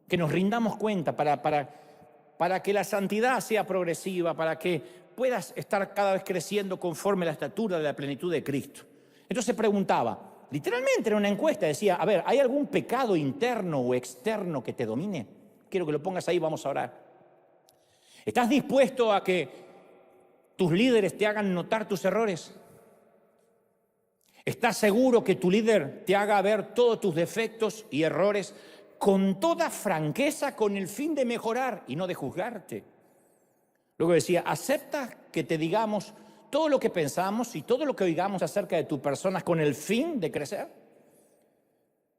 que nos rindamos cuenta para que la santidad sea progresiva, para que puedas estar cada vez creciendo conforme a la estatura de la plenitud de Cristo. Entonces preguntaba, literalmente era una encuesta, decía: a ver, ¿hay algún pecado interno o externo que te domine? Quiero que lo pongas ahí, vamos a orar. ¿Estás dispuesto a que tus líderes te hagan notar tus errores? ¿Estás seguro que tu líder te haga ver todos tus defectos y errores con toda franqueza, con el fin de mejorar y no de juzgarte? Luego decía: ¿aceptas que te digamos todo lo que pensamos y todo lo que oigamos acerca de tu persona con el fin de crecer?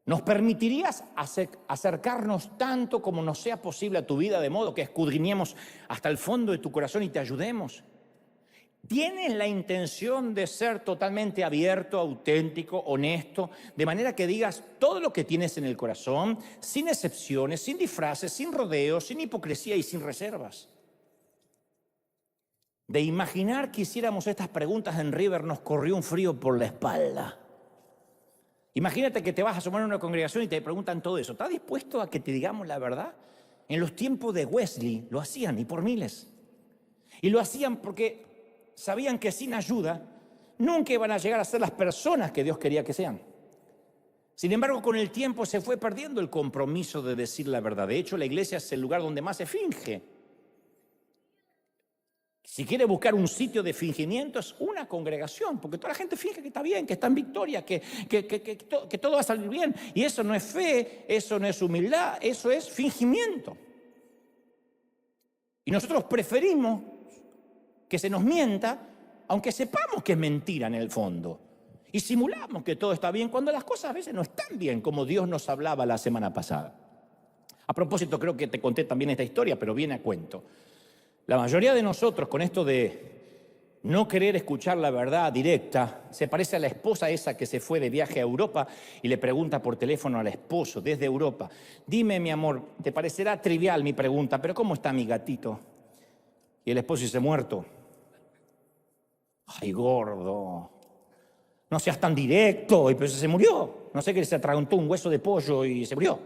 ¿Nos permitirías acercarnos tanto como nos sea posible a tu vida, de modo que escudriñemos hasta el fondo de tu corazón y te ayudemos? ¿Tienes la intención de ser totalmente abierto, auténtico, honesto, de manera que digas todo lo que tienes en el corazón, sin excepciones, sin disfraces, sin rodeos, sin hipocresía y sin reservas? De imaginar que hiciéramos estas preguntas en River nos corrió un frío por la espalda. Imagínate que te vas a asomar a una congregación y te preguntan todo eso. ¿Estás dispuesto a que te digamos la verdad? En los tiempos de Wesley lo hacían, y por miles. Y lo hacían porque sabían que sin ayuda nunca iban a llegar a ser las personas que Dios quería que sean. Sin embargo, con el tiempo se fue perdiendo el compromiso de decir la verdad. De hecho, la iglesia es el lugar donde más se finge. Si quiere buscar un sitio de fingimiento, es una congregación, porque toda la gente finge que está bien, que está en victoria, que todo va a salir bien. Y eso no es fe, eso no es humildad, eso es fingimiento. Y nosotros preferimos que se nos mienta, aunque sepamos que es mentira en el fondo. Y simulamos que todo está bien, cuando las cosas a veces no están bien, como Dios nos hablaba la semana pasada. A propósito, creo que te conté también esta historia, pero viene a cuento. La mayoría de nosotros, con esto de no querer escuchar la verdad directa, se parece a la esposa esa que se fue de viaje a Europa y le pregunta por teléfono al esposo desde Europa: dime, mi amor, te parecerá trivial mi pregunta, pero ¿cómo está mi gatito? Y el esposo dice: muerto. Ay, gordo, no seas tan directo. Y pues se murió. No sé, que se atragantó un hueso de pollo y se murió.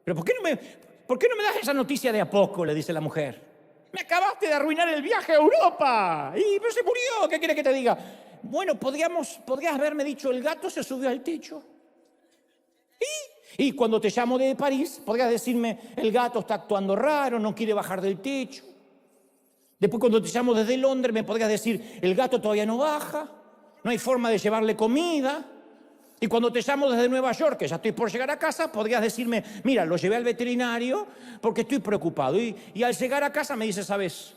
Pero ¿por qué no me das esa noticia de a poco?, le dice la mujer. Me acabaste de arruinar el viaje a Europa. Y pues se murió. ¿Qué quieres que te diga? Bueno, podrías haberme dicho: el gato se subió al techo. Y cuando te llamo de París, podrías decirme: el gato está actuando raro, no quiere bajar del techo. Después, cuando te llamo desde Londres, me podrías decir: el gato todavía no baja, no hay forma de llevarle comida. Y cuando te llamo desde Nueva York, que ya estoy por llegar a casa, podrías decirme: mira, lo llevé al veterinario porque estoy preocupado. Y al llegar a casa me dice: ¿sabes?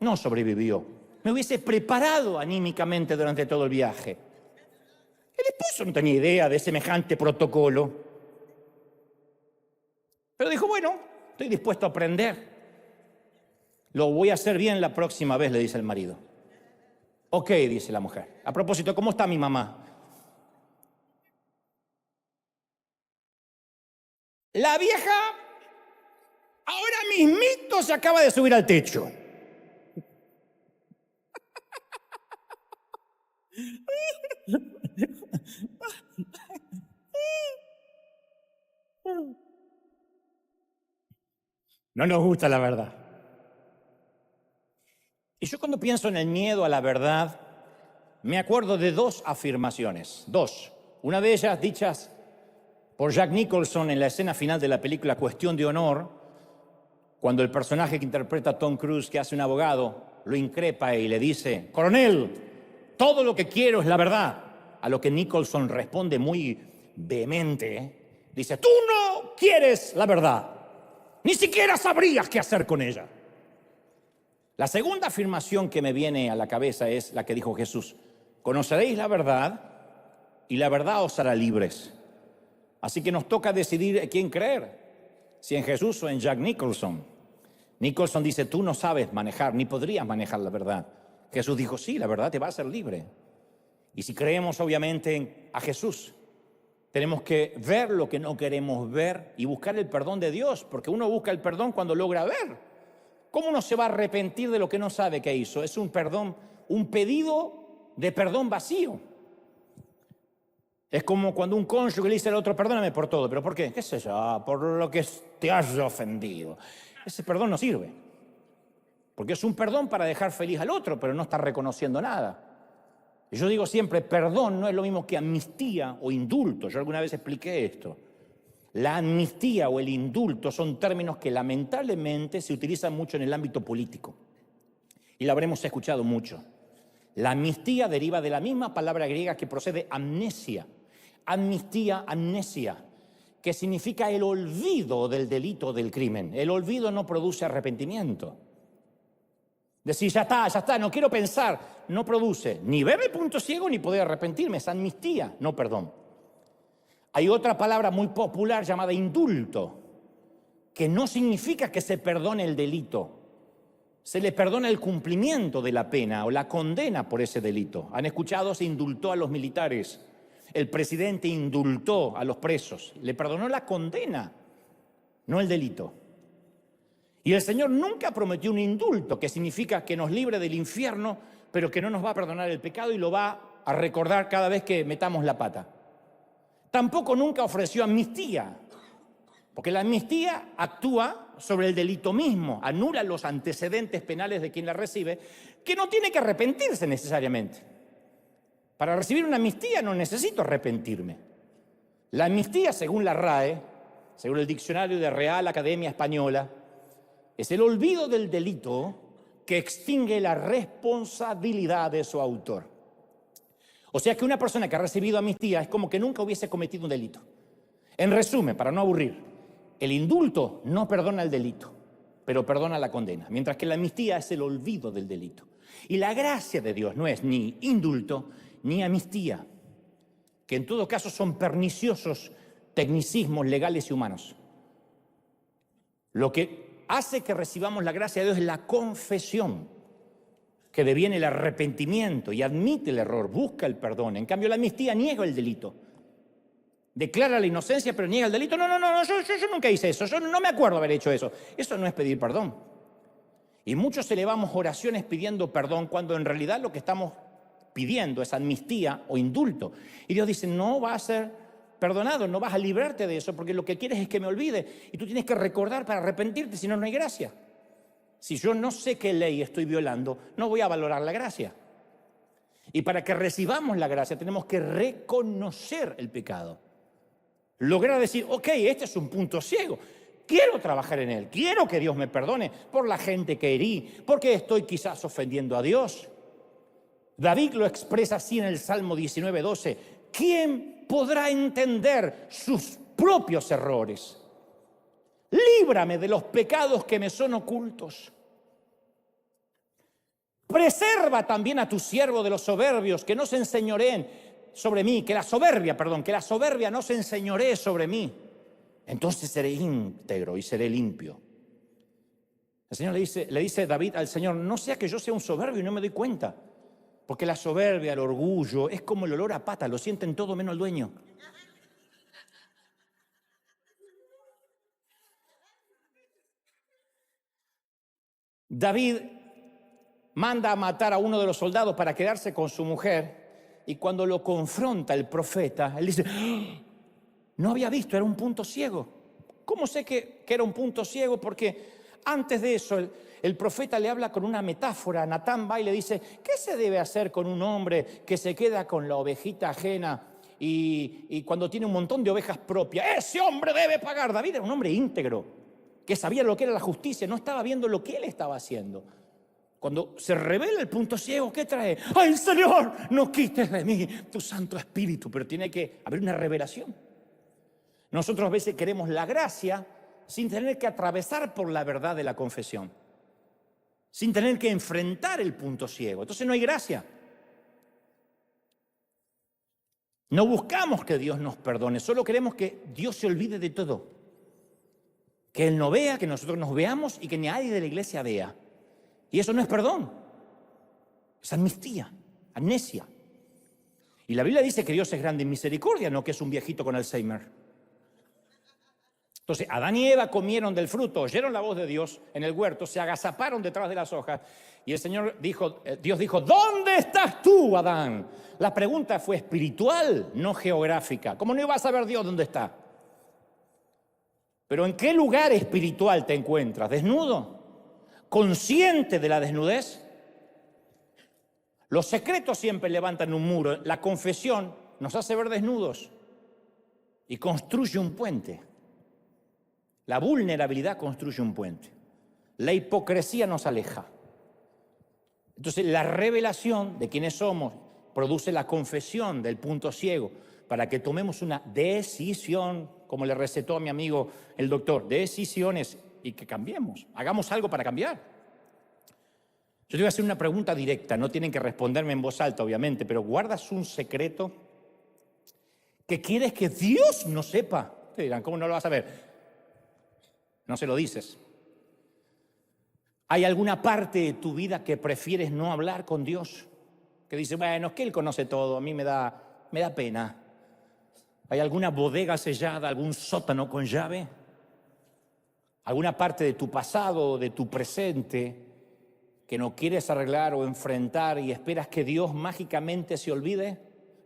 No sobrevivió. Me hubiese preparado anímicamente durante todo el viaje. El esposo no tenía idea de semejante protocolo. Pero dijo: bueno, estoy dispuesto a aprender. Lo voy a hacer bien la próxima vez, le dice el marido. Ok, dice la mujer. A propósito, ¿cómo está mi mamá? La vieja ahora mismito se acaba de subir al techo. No nos gusta la verdad. Y yo, cuando pienso en el miedo a la verdad, me acuerdo de dos afirmaciones. Dos. Una de ellas dichas por Jack Nicholson en la escena final de la película Cuestión de Honor, cuando el personaje que interpreta Tom Cruise, que hace un abogado, lo increpa y le dice: coronel, todo lo que quiero es la verdad. A lo que Nicholson responde muy vehemente, dice: tú no quieres la verdad, ni siquiera sabrías qué hacer con ella. La segunda afirmación que me viene a la cabeza es la que dijo Jesús: conoceréis la verdad y la verdad os hará libres. Así que nos toca decidir en quién creer, si en Jesús o en Jack Nicholson. Nicholson dice: tú no sabes manejar, ni podrías manejar la verdad. Jesús dijo, sí, la verdad te va a hacer libre. Y si creemos obviamente a Jesús, tenemos que ver lo que no queremos ver y buscar el perdón de Dios, porque uno busca el perdón cuando logra ver. ¿Cómo uno se va a arrepentir de lo que no sabe que hizo? Es un perdón, un pedido de perdón vacío. Es como cuando un cónyuge le dice al otro, perdóname por todo. ¿Pero por qué? ¿Qué sé yo? Por lo que te haya ofendido. Ese perdón no sirve. Porque es un perdón para dejar feliz al otro, pero no está reconociendo nada. Y yo digo siempre, perdón no es lo mismo que amnistía o indulto. Yo alguna vez expliqué esto. La amnistía o el indulto son términos que lamentablemente se utilizan mucho en el ámbito político. Y lo habremos escuchado mucho. La amnistía deriva de la misma palabra griega que procede amnesia. Amnistía, amnesia, que significa el olvido del delito o del crimen. El olvido no produce arrepentimiento. Decir, ya está, no quiero pensar, no produce ni ver el punto ciego ni poder arrepentirme. Es amnistía, no perdón. Hay otra palabra muy popular llamada indulto, que no significa que se perdone el delito. Se le perdona el cumplimiento de la pena o la condena por ese delito. ¿Han escuchado? Se indultó a los militares. El presidente indultó a los presos. Le perdonó la condena, no el delito. Y el Señor nunca prometió un indulto, que significa que nos libre del infierno, pero que no nos va a perdonar el pecado y lo va a recordar cada vez que metamos la pata. Tampoco nunca ofreció amnistía, porque la amnistía actúa sobre el delito mismo, anula los antecedentes penales de quien la recibe, que no tiene que arrepentirse necesariamente. Para recibir una amnistía no necesito arrepentirme. La amnistía, según la RAE, según el diccionario de Real Academia Española, es el olvido del delito que extingue la responsabilidad de su autor. O sea que una persona que ha recibido amnistía es como que nunca hubiese cometido un delito. En resumen, para no aburrir, el indulto no perdona el delito, pero perdona la condena, mientras que la amnistía es el olvido del delito. Y la gracia de Dios no es ni indulto ni amnistía, que en todo caso son perniciosos tecnicismos legales y humanos. Lo que hace que recibamos la gracia de Dios es la confesión, que deviene el arrepentimiento y admite el error, busca el perdón. En cambio, la amnistía niega el delito. Declara la inocencia, pero niega el delito. No, yo nunca hice eso, yo no me acuerdo haber hecho eso. Eso no es pedir perdón. Y muchos elevamos oraciones pidiendo perdón cuando en realidad lo que estamos pidiendo es amnistía o indulto. Y Dios dice, no va a ser perdonado, no vas a librarte de eso, porque lo que quieres es que me olvide. Y tú tienes que recordar para arrepentirte, si no, no hay gracia. Si yo no sé qué ley estoy violando, no voy a valorar la gracia. Y para que recibamos la gracia tenemos que reconocer el pecado. Lograr decir, ok, este es un punto ciego. Quiero trabajar en él, quiero que Dios me perdone por la gente que herí, porque estoy quizás ofendiendo a Dios. David lo expresa así en el Salmo 19:12. ¿Quién podrá entender sus propios errores? Líbrame de los pecados que me son ocultos. Preserva también a tu siervo de los soberbios, que no se enseñoreen sobre mí, que la soberbia no se enseñoree sobre mí. Entonces seré íntegro y seré limpio. El Señor le dice David al Señor, no sea que yo sea un soberbio y no me doy cuenta. Porque la soberbia, el orgullo, es como el olor a pata, lo sienten todo menos el dueño. David manda a matar a uno de los soldados para quedarse con su mujer, y cuando lo confronta el profeta, él dice, no había visto, era un punto ciego. ¿Cómo sé que era un punto ciego? Porque antes de eso el profeta le habla con una metáfora. Natán va y le dice, ¿qué se debe hacer con un hombre que se queda con la ovejita ajena y cuando tiene un montón de ovejas propias? Ese hombre debe pagar. David era un hombre íntegro, que sabía lo que era la justicia, no estaba viendo lo que él estaba haciendo. Cuando se revela el punto ciego, ¿qué trae? ¡Ay, Señor, no quites de mí tu Santo Espíritu! Pero tiene que haber una revelación. Nosotros a veces queremos la gracia sin tener que atravesar por la verdad de la confesión, sin tener que enfrentar el punto ciego. Entonces no hay gracia. No buscamos que Dios nos perdone, solo queremos que Dios se olvide de todo. Que Él no vea, que nosotros nos veamos y que nadie de la iglesia vea. Y eso no es perdón. Es amnistía, amnesia. Y la Biblia dice que Dios es grande en misericordia, no que es un viejito con Alzheimer. Entonces, Adán y Eva comieron del fruto, oyeron la voz de Dios en el huerto, se agazaparon detrás de las hojas y Dios dijo, ¿dónde estás tú, Adán? La pregunta fue espiritual, no geográfica. ¿Cómo no iba a saber Dios dónde está? Pero ¿en qué lugar espiritual te encuentras? ¿Desnudo? ¿Consciente de la desnudez? Los secretos siempre levantan un muro. La confesión nos hace ver desnudos y construye un puente. La vulnerabilidad construye un puente. La hipocresía nos aleja. Entonces, la revelación de quiénes somos produce la confesión del punto ciego para que tomemos una decisión, como le recetó a mi amigo el doctor, decisiones y que cambiemos, hagamos algo para cambiar. Yo te voy a hacer una pregunta directa, no tienen que responderme en voz alta, obviamente, pero ¿guardas un secreto que quieres que Dios no sepa? Te dirán, ¿cómo no lo vas a ver? No se lo dices. ¿Hay alguna parte de tu vida que prefieres no hablar con Dios? Que dices, bueno, es que Él conoce todo, a mí me da pena. ¿Hay alguna bodega sellada, algún sótano con llave? ¿Alguna parte de tu pasado o de tu presente que no quieres arreglar o enfrentar y esperas que Dios mágicamente se olvide?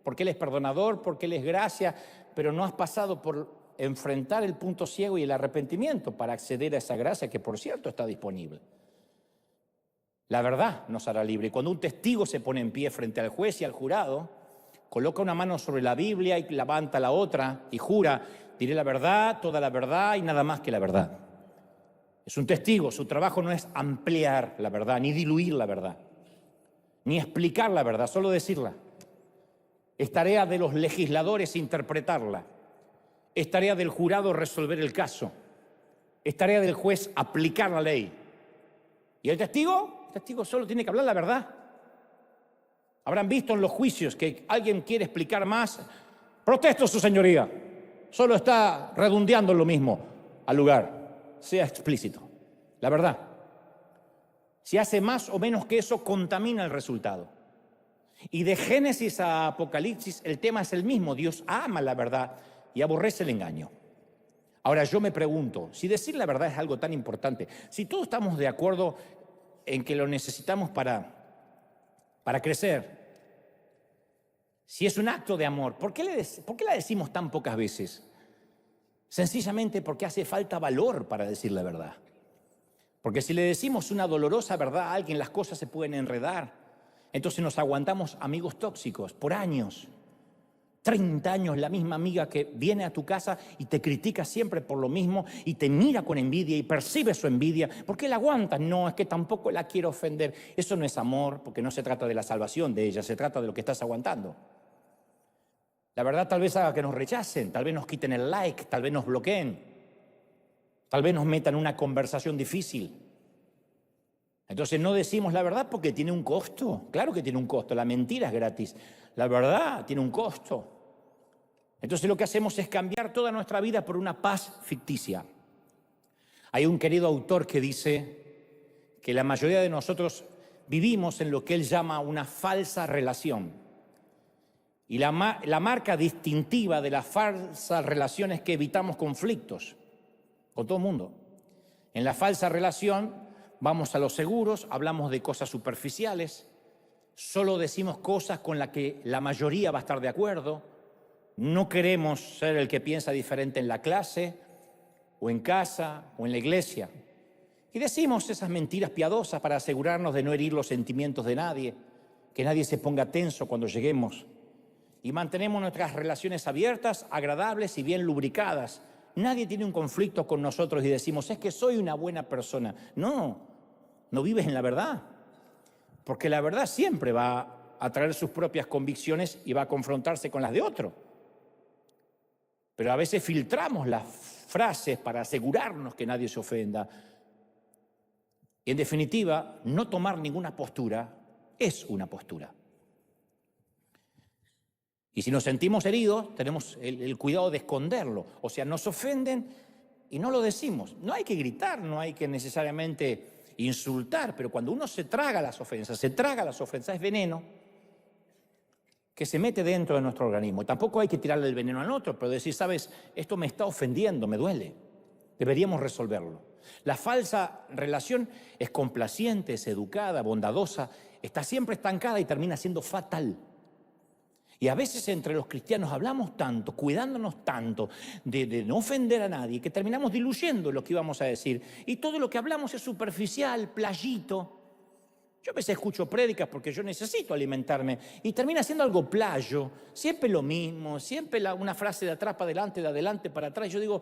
Porque Él es perdonador, porque Él es gracia, pero no has pasado por enfrentar el punto ciego y el arrepentimiento para acceder a esa gracia que, por cierto, está disponible. La verdad nos hará libre. Cuando un testigo se pone en pie frente al juez y al jurado, coloca una mano sobre la Biblia y levanta la otra y jura, diré la verdad, toda la verdad y nada más que la verdad. Es un testigo, su trabajo no es ampliar la verdad, ni diluir la verdad, ni explicar la verdad, solo decirla. Es tarea de los legisladores interpretarla. Es tarea del jurado resolver el caso. Es tarea del juez aplicar la ley. ¿Y el testigo? El testigo solo tiene que hablar la verdad. Habrán visto en los juicios que alguien quiere explicar más. Protesto, su señoría. Solo está redondeando lo mismo al lugar. Sea explícito. La verdad. Si hace más o menos que eso, contamina el resultado. Y de Génesis a Apocalipsis, el tema es el mismo. Dios ama la verdad y aborrece el engaño. Ahora yo me pregunto, si decir la verdad es algo tan importante, si todos estamos de acuerdo en que lo necesitamos para crecer, si es un acto de amor, ¿por qué la decimos tan pocas veces? Sencillamente porque hace falta valor para decir la verdad. Porque si le decimos una dolorosa verdad a alguien, las cosas se pueden enredar. Entonces nos aguantamos amigos tóxicos por años. 30 años la misma amiga que viene a tu casa y te critica siempre por lo mismo y te mira con envidia y percibe su envidia. ¿Por qué la aguantas? No, es que tampoco la quiero ofender. Eso no es amor, porque no se trata de la salvación de ella, se trata de lo que estás aguantando. La verdad tal vez haga que nos rechacen, tal vez nos quiten el like, tal vez nos bloqueen, tal vez nos metan en una conversación difícil. Entonces no decimos la verdad porque tiene un costo. Claro que tiene un costo, la mentira es gratis. La verdad tiene un costo. Entonces lo que hacemos es cambiar toda nuestra vida por una paz ficticia. Hay un querido autor que dice que la mayoría de nosotros vivimos en lo que él llama una falsa relación. Y la marca distintiva de las falsas relaciones es que evitamos conflictos con todo el mundo. En la falsa relación vamos a los seguros, hablamos de cosas superficiales, solo decimos cosas con las que la mayoría va a estar de acuerdo. No queremos ser el que piensa diferente en la clase, o en casa, o en la iglesia. Y decimos esas mentiras piadosas para asegurarnos de no herir los sentimientos de nadie, que nadie se ponga tenso cuando lleguemos. Y mantenemos nuestras relaciones abiertas, agradables y bien lubricadas. Nadie tiene un conflicto con nosotros y decimos, es que soy una buena persona. No, no vives en la verdad. Porque la verdad siempre va a traer sus propias convicciones y va a confrontarse con las de otro. Pero a veces filtramos las frases para asegurarnos que nadie se ofenda. Y en definitiva, no tomar ninguna postura es una postura. Y si nos sentimos heridos, tenemos el cuidado de esconderlo. O sea, nos ofenden y no lo decimos. No hay que gritar, no hay que necesariamente insultar, pero cuando uno se traga las ofensas, es veneno que se mete dentro de nuestro organismo. Tampoco hay que tirarle el veneno al otro, pero decir, sabes, esto me está ofendiendo, me duele. Deberíamos resolverlo. La falsa relación es complaciente, es educada, bondadosa, está siempre estancada y termina siendo fatal. Y a veces entre los cristianos hablamos tanto, cuidándonos tanto de no ofender a nadie, que terminamos diluyendo lo que íbamos a decir. Y todo lo que hablamos es superficial, playito. Yo a veces escucho prédicas porque yo necesito alimentarme y termina siendo algo playo, siempre lo mismo, siempre una frase de atrás para adelante, de adelante para atrás. Yo digo,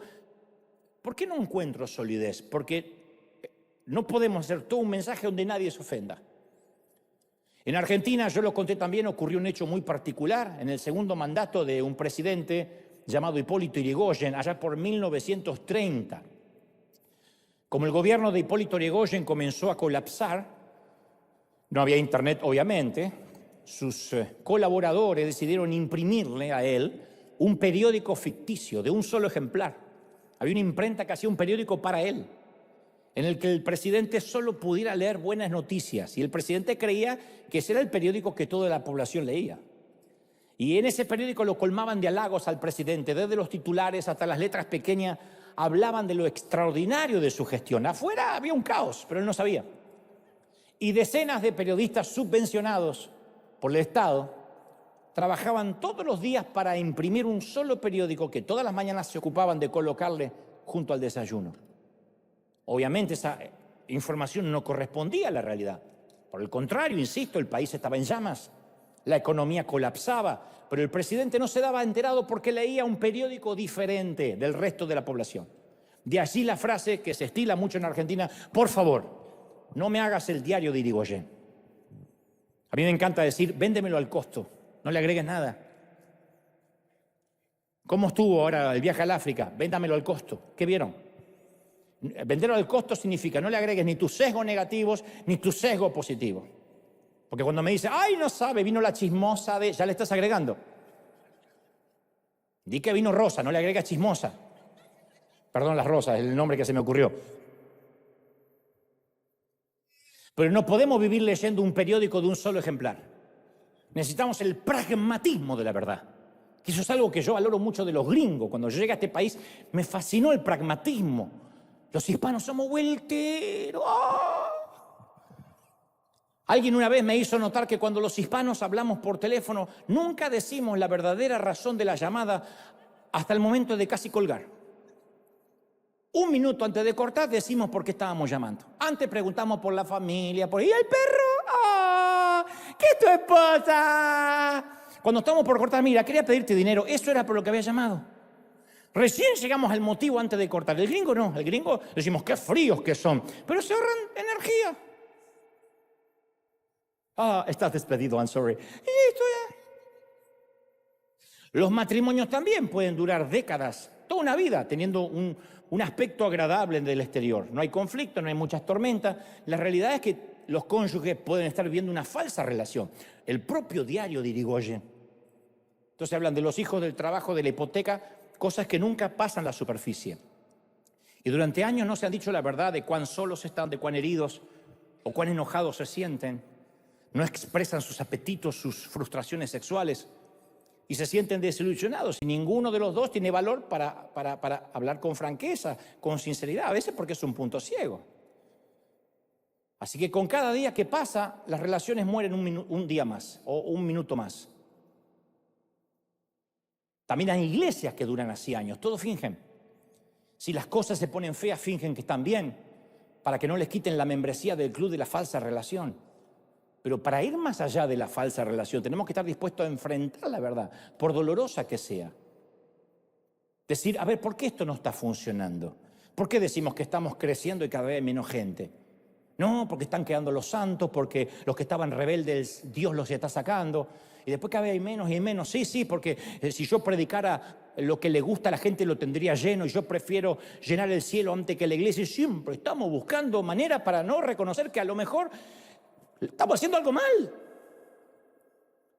¿por qué no encuentro solidez? Porque no podemos hacer todo un mensaje donde nadie se ofenda. En Argentina, yo lo conté también, ocurrió un hecho muy particular en el segundo mandato de un presidente llamado Hipólito Yrigoyen, allá por 1930. Como el gobierno de Hipólito Yrigoyen comenzó a colapsar, no había internet, obviamente, sus colaboradores decidieron imprimirle a él un periódico ficticio de un solo ejemplar. Había una imprenta que hacía un periódico para él, en el que el presidente solo pudiera leer buenas noticias. Y el presidente creía que ese era el periódico que toda la población leía. Y en ese periódico lo colmaban de halagos al presidente, desde los titulares hasta las letras pequeñas, hablaban de lo extraordinario de su gestión. Afuera había un caos, pero él no sabía. Y decenas de periodistas subvencionados por el Estado trabajaban todos los días para imprimir un solo periódico que todas las mañanas se ocupaban de colocarle junto al desayuno. Obviamente esa información no correspondía a la realidad. Por el contrario, insisto, el país estaba en llamas, la economía colapsaba, pero el presidente no se daba enterado porque leía un periódico diferente del resto de la población. De allí la frase que se estila mucho en Argentina, por favor, no me hagas el diario de Irigoyen. A mí me encanta decir, véndemelo al costo, no le agregues nada. ¿Cómo estuvo ahora el viaje al África? Véndamelo al costo. ¿Qué vieron? Venderlo al costo significa no le agregues ni tus sesgos negativos ni tu sesgo positivo. Porque cuando me dice, ay, no sabe, vino la chismosa de... ya le estás agregando. Di que vino Rosa, no le agregas chismosa. Perdón, las Rosas, es el nombre que se me ocurrió. Pero no podemos vivir leyendo un periódico de un solo ejemplar. Necesitamos el pragmatismo de la verdad. Que eso es algo que yo valoro mucho de los gringos. Cuando yo llegué a este país, me fascinó el pragmatismo. Los hispanos somos vuelteros. ¡Oh! Alguien una vez me hizo notar que cuando los hispanos hablamos por teléfono, nunca decimos la verdadera razón de la llamada hasta el momento de casi colgar. Un minuto antes de cortar decimos por qué estábamos llamando. Antes preguntamos por la familia, ¿y el perro? ¡Oh! ¿Qué es tu esposa? Cuando estamos por cortar, mira, quería pedirte dinero. Eso era por lo que había llamado. Recién llegamos al motivo antes de cortar. El gringo no. El gringo decimos, qué fríos que son. Pero se ahorran energía. Estás despedido, I'm sorry. Y listo ya. Los matrimonios también pueden durar décadas, toda una vida, teniendo un aspecto agradable del exterior. No hay conflicto, no hay muchas tormentas. La realidad es que los cónyuges pueden estar viviendo una falsa relación. El propio diario de Irigoyen. Entonces hablan de los hijos, del trabajo, de la hipoteca, cosas que nunca pasan la superficie. Y durante años no se han dicho la verdad de cuán solos están, de cuán heridos o cuán enojados se sienten. No expresan sus apetitos, sus frustraciones sexuales y se sienten desilusionados. Y ninguno de los dos tiene valor para hablar con franqueza, con sinceridad, a veces porque es un punto ciego. Así que con cada día que pasa, las relaciones mueren un día más o un minuto más. También hay iglesias que duran así años, todos fingen. Si las cosas se ponen feas, fingen que están bien, para que no les quiten la membresía del club de la falsa relación. Pero para ir más allá de la falsa relación, tenemos que estar dispuestos a enfrentar la verdad, por dolorosa que sea. Decir, a ver, ¿por qué esto no está funcionando? ¿Por qué decimos que estamos creciendo y cada vez hay menos gente? No, porque están quedando los santos, porque los que estaban rebeldes, Dios los está sacando. Y después cada vez hay menos y menos. Sí, porque si yo predicara lo que le gusta a la gente lo tendría lleno y yo prefiero llenar el cielo antes que la iglesia. Y siempre estamos buscando maneras para no reconocer que a lo mejor estamos haciendo algo mal.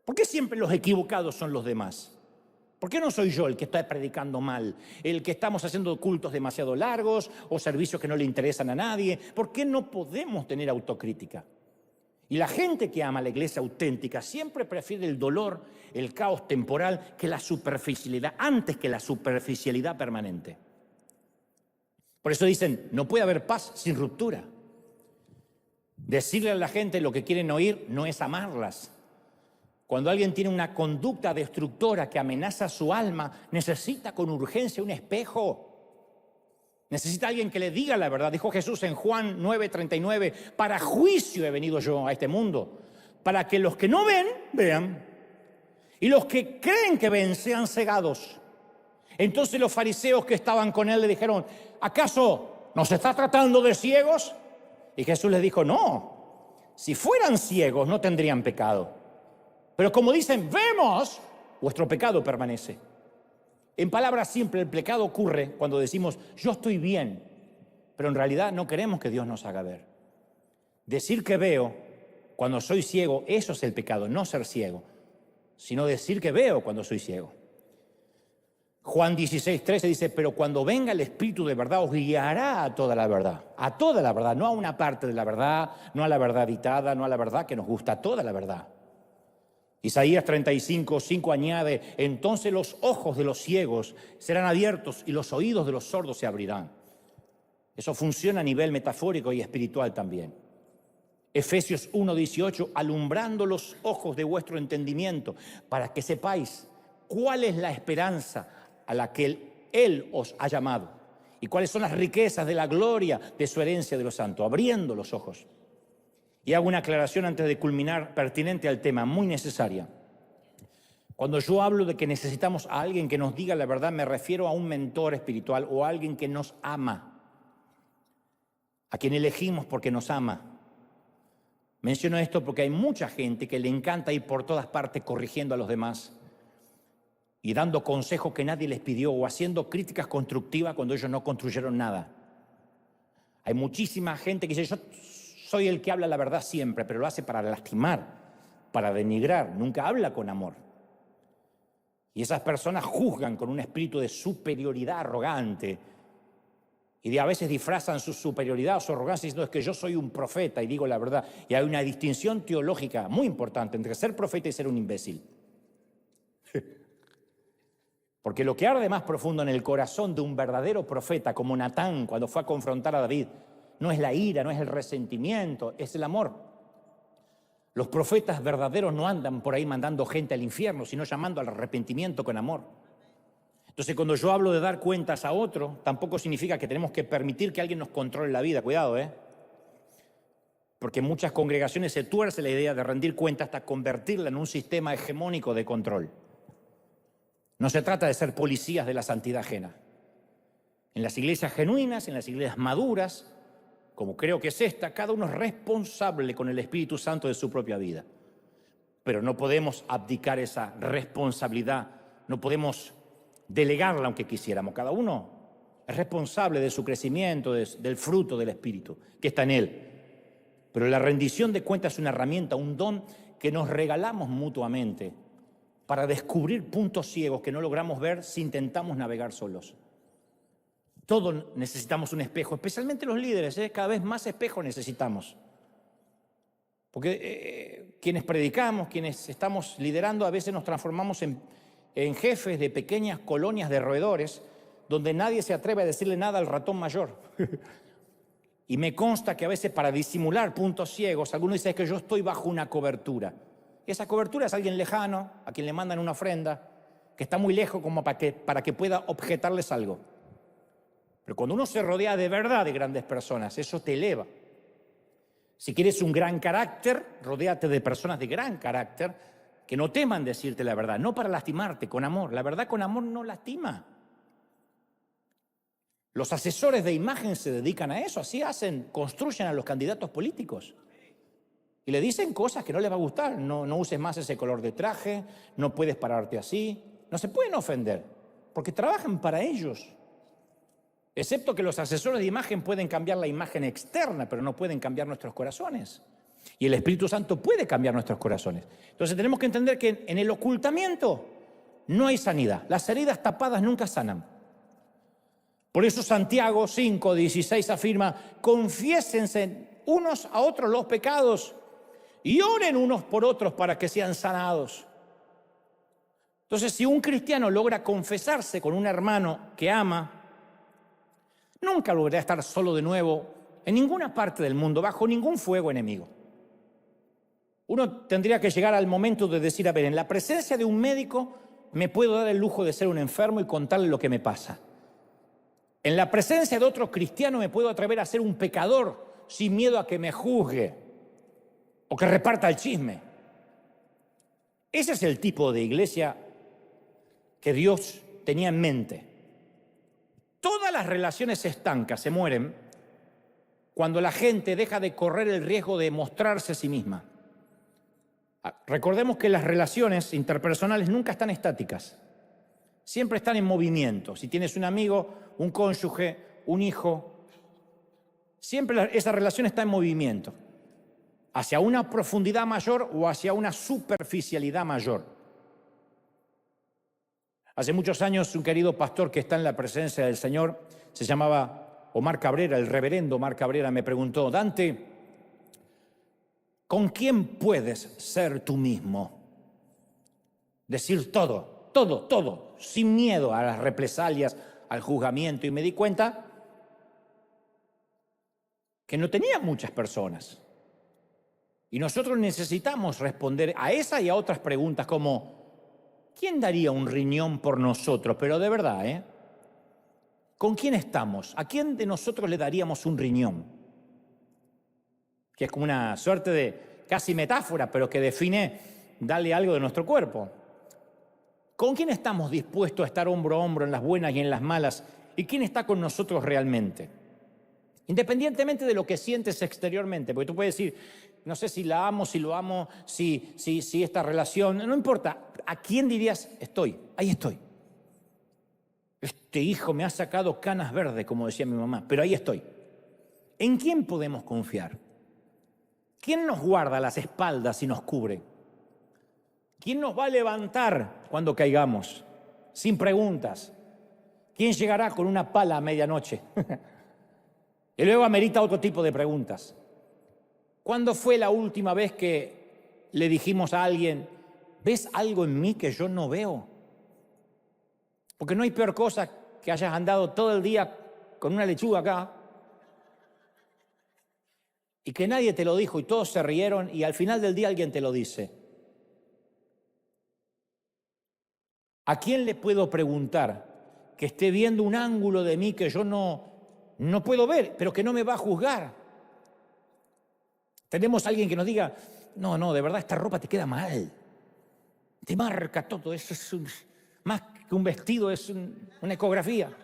¿Por qué siempre los equivocados son los demás? ¿Por qué no soy yo el que está predicando mal? El que estamos haciendo cultos demasiado largos o servicios que no le interesan a nadie. ¿Por qué no podemos tener autocrítica? Y la gente que ama la iglesia auténtica siempre prefiere el dolor, el caos temporal, que la superficialidad, antes que la superficialidad permanente. Por eso dicen, no puede haber paz sin ruptura. Decirle a la gente lo que quieren oír no es amarlas. Cuando alguien tiene una conducta destructora que amenaza su alma, necesita con urgencia un espejo. Necesita alguien que le diga la verdad. Dijo Jesús en Juan 9:39, para juicio he venido yo a este mundo, para que los que no ven, vean, y los que creen que ven sean cegados. Entonces los fariseos que estaban con él le dijeron, ¿acaso nos está tratando de ciegos? Y Jesús les dijo, no, si fueran ciegos no tendrían pecado. Pero como dicen, vemos, vuestro pecado permanece. En palabras simples, el pecado ocurre cuando decimos, yo estoy bien, pero en realidad no queremos que Dios nos haga ver. Decir que veo cuando soy ciego, eso es el pecado, no ser ciego, sino decir que veo cuando soy ciego. Juan 16:13 dice, pero cuando venga el Espíritu de verdad os guiará a toda la verdad, no a una parte de la verdad, no a la verdad editada, no a la verdad que nos gusta, a toda la verdad. Isaías 35:5 añade, entonces los ojos de los ciegos serán abiertos y los oídos de los sordos se abrirán. Eso funciona a nivel metafórico y espiritual también. Efesios 1:18, alumbrando los ojos de vuestro entendimiento, para que sepáis cuál es la esperanza a la que Él os ha llamado y cuáles son las riquezas de la gloria de su herencia de los santos, abriendo los ojos. Y hago una aclaración antes de culminar, pertinente al tema, muy necesaria. Cuando yo hablo de que necesitamos a alguien que nos diga la verdad, me refiero a un mentor espiritual o a alguien que nos ama, a quien elegimos porque nos ama. Menciono esto porque hay mucha gente que le encanta ir por todas partes corrigiendo a los demás y dando consejos que nadie les pidió o haciendo críticas constructivas cuando ellos no construyeron nada. Hay muchísima gente que dice, yo soy el que habla la verdad siempre, pero lo hace para lastimar, para denigrar, nunca habla con amor. Y esas personas juzgan con un espíritu de superioridad arrogante y a veces disfrazan su superioridad o su arrogancia diciendo es que yo soy un profeta y digo la verdad. Y hay una distinción teológica muy importante entre ser profeta y ser un imbécil. Porque lo que arde más profundo en el corazón de un verdadero profeta como Natán cuando fue a confrontar a David no es la ira, no es el resentimiento, es el amor. Los profetas verdaderos no andan por ahí mandando gente al infierno, sino llamando al arrepentimiento con amor. Entonces, cuando yo hablo de dar cuentas a otro, tampoco significa que tenemos que permitir que alguien nos controle la vida. Cuidado, porque en muchas congregaciones se tuerce la idea de rendir cuentas hasta convertirla en un sistema hegemónico de control. No se trata de ser policías de la santidad ajena. En las iglesias genuinas, en las iglesias maduras, como creo que es esta, cada uno es responsable con el Espíritu Santo de su propia vida. Pero no podemos abdicar esa responsabilidad, no podemos delegarla aunque quisiéramos. Cada uno es responsable de su crecimiento, del fruto del Espíritu que está en él. Pero la rendición de cuentas es una herramienta, un don que nos regalamos mutuamente para descubrir puntos ciegos que no logramos ver si intentamos navegar solos. Todos necesitamos un espejo, especialmente los líderes, cada vez más espejos necesitamos. Porque quienes predicamos, quienes estamos liderando, a veces nos transformamos en jefes de pequeñas colonias de roedores donde nadie se atreve a decirle nada al ratón mayor. Y me consta que a veces para disimular puntos ciegos, algunos dicen que yo estoy bajo una cobertura. Y esa cobertura es alguien lejano, a quien le mandan una ofrenda, que está muy lejos como para que pueda objetarles algo. Pero cuando uno se rodea de verdad de grandes personas, eso te eleva. Si quieres un gran carácter, rodéate de personas de gran carácter que no teman decirte la verdad, no para lastimarte, con amor. La verdad con amor no lastima. Los asesores de imagen se dedican a eso, así hacen, construyen a los candidatos políticos. Y le dicen cosas que no les va a gustar. No uses más ese color de traje, no puedes pararte así. No se pueden ofender, porque trabajan para ellos. Excepto que los asesores de imagen pueden cambiar la imagen externa, pero no pueden cambiar nuestros corazones. Y el Espíritu Santo puede cambiar nuestros corazones. Entonces tenemos que entender que en el ocultamiento no hay sanidad. Las heridas tapadas nunca sanan. Por eso Santiago 5:16 afirma: confiésense unos a otros los pecados y oren unos por otros para que sean sanados. Entonces, si un cristiano logra confesarse con un hermano que ama, nunca volverá a estar solo de nuevo en ninguna parte del mundo, bajo ningún fuego enemigo. Uno tendría que llegar al momento de decir: a ver, en la presencia de un médico me puedo dar el lujo de ser un enfermo y contarle lo que me pasa. En la presencia de otro cristiano me puedo atrever a ser un pecador sin miedo a que me juzgue o que reparta el chisme. Ese es el tipo de iglesia que Dios tenía en mente. Todas las relaciones estancas se mueren cuando la gente deja de correr el riesgo de mostrarse a sí misma. Recordemos que las relaciones interpersonales nunca están estáticas, siempre están en movimiento. Si tienes un amigo, un cónyuge, un hijo, siempre esa relación está en movimiento, hacia una profundidad mayor o hacia una superficialidad mayor. Hace muchos años un querido pastor que está en la presencia del Señor, se llamaba Omar Cabrera, el reverendo Omar Cabrera, me preguntó: Dante, ¿con quién puedes ser tú mismo? Decir todo, todo, todo, sin miedo a las represalias, al juzgamiento. Y me di cuenta que no tenía muchas personas. Y nosotros necesitamos responder a esa y a otras preguntas como: ¿quién daría un riñón por nosotros? Pero de verdad, ¿con quién estamos? ¿A quién de nosotros le daríamos un riñón? Que es como una suerte de casi metáfora, pero que define darle algo de nuestro cuerpo. ¿Con quién estamos dispuestos a estar hombro a hombro en las buenas y en las malas? ¿Y quién está con nosotros realmente? Independientemente de lo que sientes exteriormente, porque tú puedes decir: no sé si la amo, si lo amo, si esta relación, no importa. ¿A quién dirías: estoy, ahí estoy? Este hijo me ha sacado canas verdes, como decía mi mamá, pero ahí estoy. ¿En quién podemos confiar? ¿Quién nos guarda las espaldas y nos cubre? ¿Quién nos va a levantar cuando caigamos? Sin preguntas. ¿Quién llegará con una pala a medianoche? Y luego amerita otro tipo de preguntas. ¿Cuándo fue la última vez que le dijimos a alguien: ¿ves algo en mí que yo no veo? Porque no hay peor cosa que hayas andado todo el día con una lechuga acá y que nadie te lo dijo y todos se rieron y al final del día alguien te lo dice. ¿A quién le puedo preguntar que esté viendo un ángulo de mí que yo no puedo ver, pero que no me va a juzgar? Tenemos a alguien que nos diga: no, de verdad esta ropa te queda mal, te marca todo, eso es más que un vestido, es una ecografía.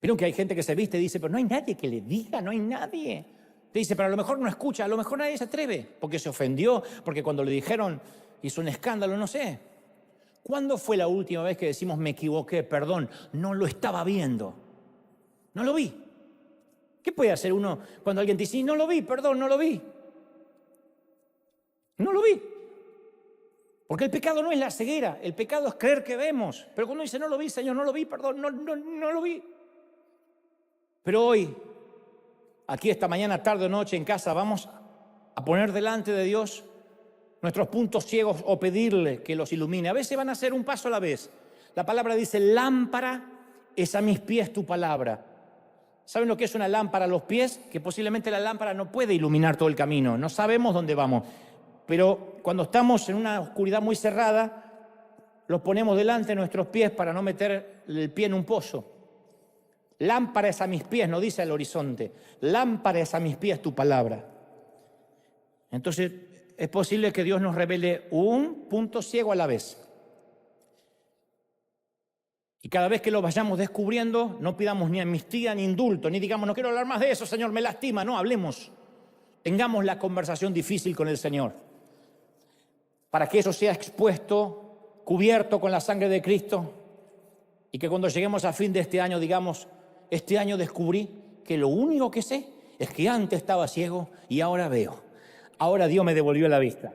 Vieron que hay gente que se viste y dice: pero no hay nadie que le diga, no hay nadie. Te dice: pero a lo mejor no escucha, a lo mejor nadie se atreve, porque se ofendió, porque cuando le dijeron hizo un escándalo, no sé. ¿Cuándo fue la última vez que decimos: me equivoqué, perdón, no lo estaba viendo, no lo vi? ¿Qué puede hacer uno cuando alguien te dice: no lo vi, perdón, no lo vi? No lo vi. Porque el pecado no es la ceguera, el pecado es creer que vemos. Pero cuando dice: no lo vi, Señor, no lo vi, perdón, no lo vi. Pero hoy, aquí esta mañana, tarde o noche en casa, vamos a poner delante de Dios nuestros puntos ciegos o pedirle que los ilumine. A veces van a hacer un paso a la vez. La palabra dice: lámpara es a mis pies tu palabra. ¿Saben lo que es una lámpara a los pies? Que posiblemente la lámpara no puede iluminar todo el camino. No sabemos dónde vamos. Pero cuando estamos en una oscuridad muy cerrada, los ponemos delante de nuestros pies para no meter el pie en un pozo. Lámpara es a mis pies, no dice al horizonte. Lámpara es a mis pies tu palabra. Entonces, es posible que Dios nos revele un punto ciego a la vez. Y cada vez que lo vayamos descubriendo, no pidamos ni amnistía ni indulto, ni digamos: no quiero hablar más de eso, Señor, me lastima. No, hablemos. Tengamos la conversación difícil con el Señor, para que eso sea expuesto, cubierto con la sangre de Cristo, y que cuando lleguemos a fin de este año digamos: este año descubrí que lo único que sé es que antes estaba ciego y ahora veo. Ahora Dios me devolvió la vista.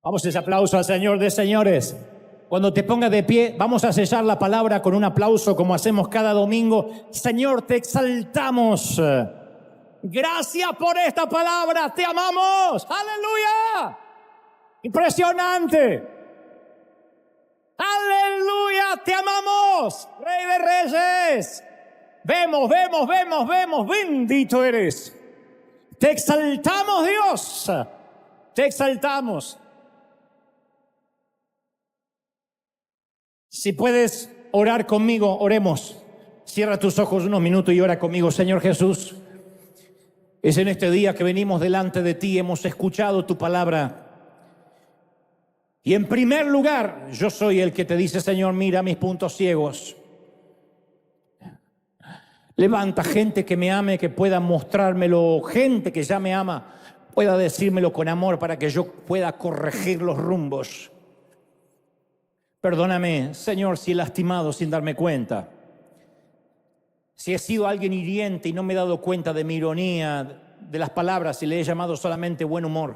Vamos, ese aplauso al Señor de señores. Cuando te pongas de pie, vamos a sellar la palabra con un aplauso como hacemos cada domingo. Señor, te exaltamos. Gracias por esta palabra, te amamos. ¡Aleluya! Impresionante. ¡Aleluya! Te amamos, Rey de Reyes. Vemos. Bendito eres. Te exaltamos, Dios. Te exaltamos. Si puedes orar conmigo, oremos. Cierra tus ojos unos minutos y ora conmigo. Señor Jesús, es en este día que venimos delante de ti, hemos escuchado tu palabra. Y en primer lugar, yo soy el que te dice, Señor, mira mis puntos ciegos. Levanta gente que me ame, que pueda mostrármelo, gente que ya me ama, pueda decírmelo con amor para que yo pueda corregir los rumbos. Perdóname, Señor, si he lastimado sin darme cuenta. Si he sido alguien hiriente y no me he dado cuenta de mi ironía, de las palabras y le he llamado solamente buen humor.